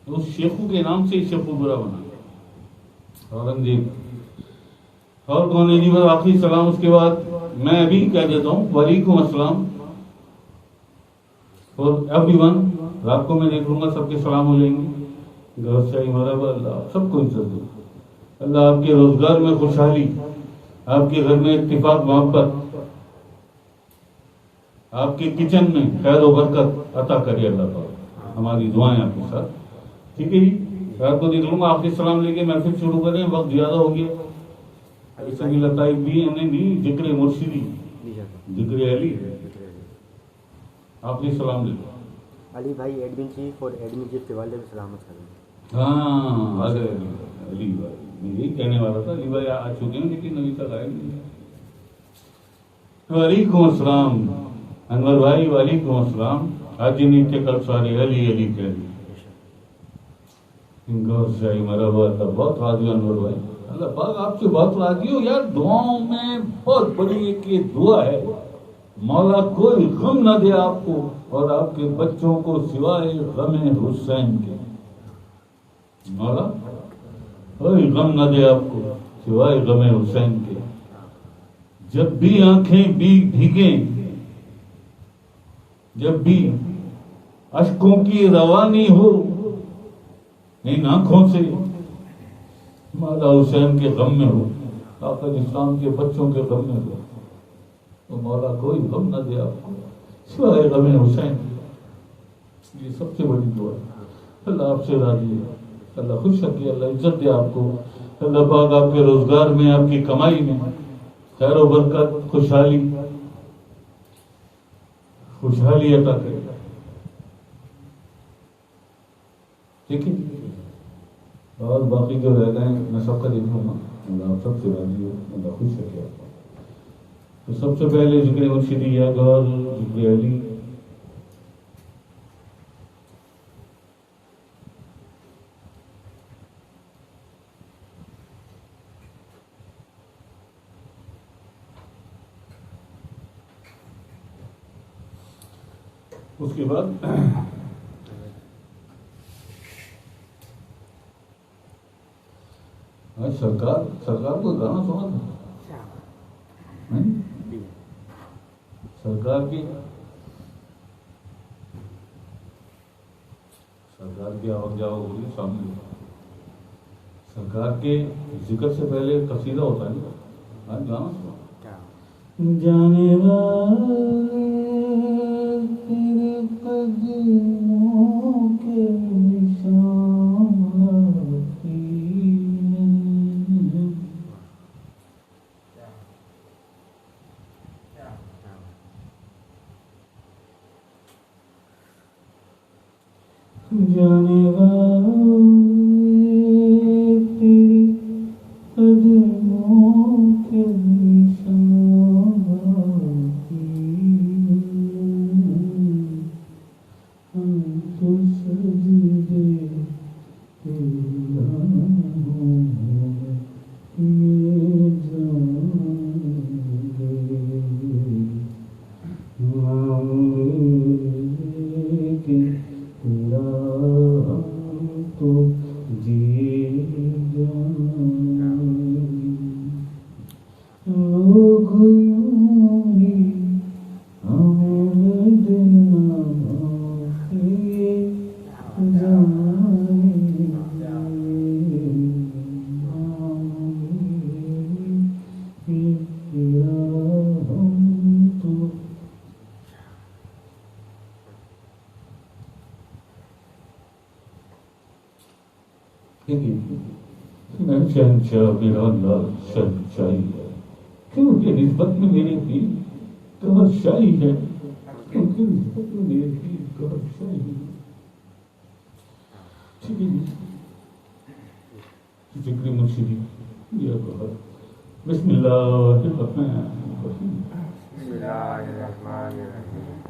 اس شیخو کے نام سے شیخو پورا بنا. اورنگزیب. اور کون ہے جی؟ بس آخری سلام. اس کے بعد میں ابھی کہہ دیتا ہوں وعلیکم السلام اور ایوری ون. رات کو میں دیکھ لوں گا, سب کے سلام ہو جائیں گے. گھر سے مرحبا. اللہ سب کو عزت دے. اللہ آپ کے روزگار میں خوشحالی, آپ کے گھر میں اتفاق محبت, آپ کے کچن میں خیر و برکت عطا کرے اللہ تعالیٰ. ہماری دعائیں آپ کے ساتھ. ٹھیک ہے جی, رات کو دیکھ لوں گا. آخری سلام لے کے محفل شروع کریں, وقت زیادہ ہو گیا. ایسے بھی لطائف بھی نہیں, ذکر مرشدی, ذکر علی. آخری سلام لے لو. علی بھائی ایڈمن چیف اور ایڈمن چیف کے والد بھی سلامت کریں. ہاں علی بھائی, میں یہی کہنے والا تھا. علی بھائی آ چکے ہیں لیکن ابھی تک آئے نہیں. وعلیکم السلام انور بھائی. وعلیکم السلام. آج نہیں تھے کل سارے علی علی کہہ رہی. غور سے مرحبا. بہت راضی ہو انور بھائی. اللہ پاک آپ سے بہت راضی ہو یار. دعاؤں میں بہت بڑی ایک یہ دعا ہے, مولا کوئی غم نہ دے آپ کو, اور آپ کے بچوں کو سوائے غم حسین کے، مولا کوئی غم نہ دے آپ کو سوائے غم حسین کے. جب بھی آنکھیں بھیگیں، جب بھی اشکوں کی روانی ہو ان آنکھوں سے، مولا حسین کے غم میں ہو، آقا اسلام کے بچوں کے غم میں ہو، تو مولا کوئی غم نہ دے آپ کو سوائے غم حسین. یہ سب سے بڑی دعا ہے. اللہ آپ سے راضی ہے، اللہ خوش رکھے، اللہ عزت دے آپ کو، اللہ پاک آپ کے روزگار میں، آپ کی کمائی میں خیر و برکت، خوشحالی عطا کرے. ٹھیک ہے، اور باقی جو رہ گئے میں سب کا دیکھوں گا. اللہ آپ سب سے راضی ہے، اللہ خوش رکھے آپ کو. تو سب سے پہلے ذکر مرشدی یادگار، ذکر علی. اس کے بعد سرکار کو گانا سنا تھا، سرکار کی آواز جاؤ بولی سامنے. سرکار کے ذکر سے پہلے قصیدہ ہوتا ہے نا، گانا سنا. جانے والے تیرے قدموں کے نشان جانے والے تیری قدموں کے نشان ہم تو سجدے شہنشاہ میرا لال شہنشاہی ہے، کیونکہ نسبت میں میری پیر کمر شاہی ہے، کیونکہ نسبت میں میری پیر کمر شاہی ہے. ٹھیک ہے جی، ذکر مرشدی یہ کہا. بسم اللہ الرحمن الرحیم. بسم اللہ الرحمن الرحیم.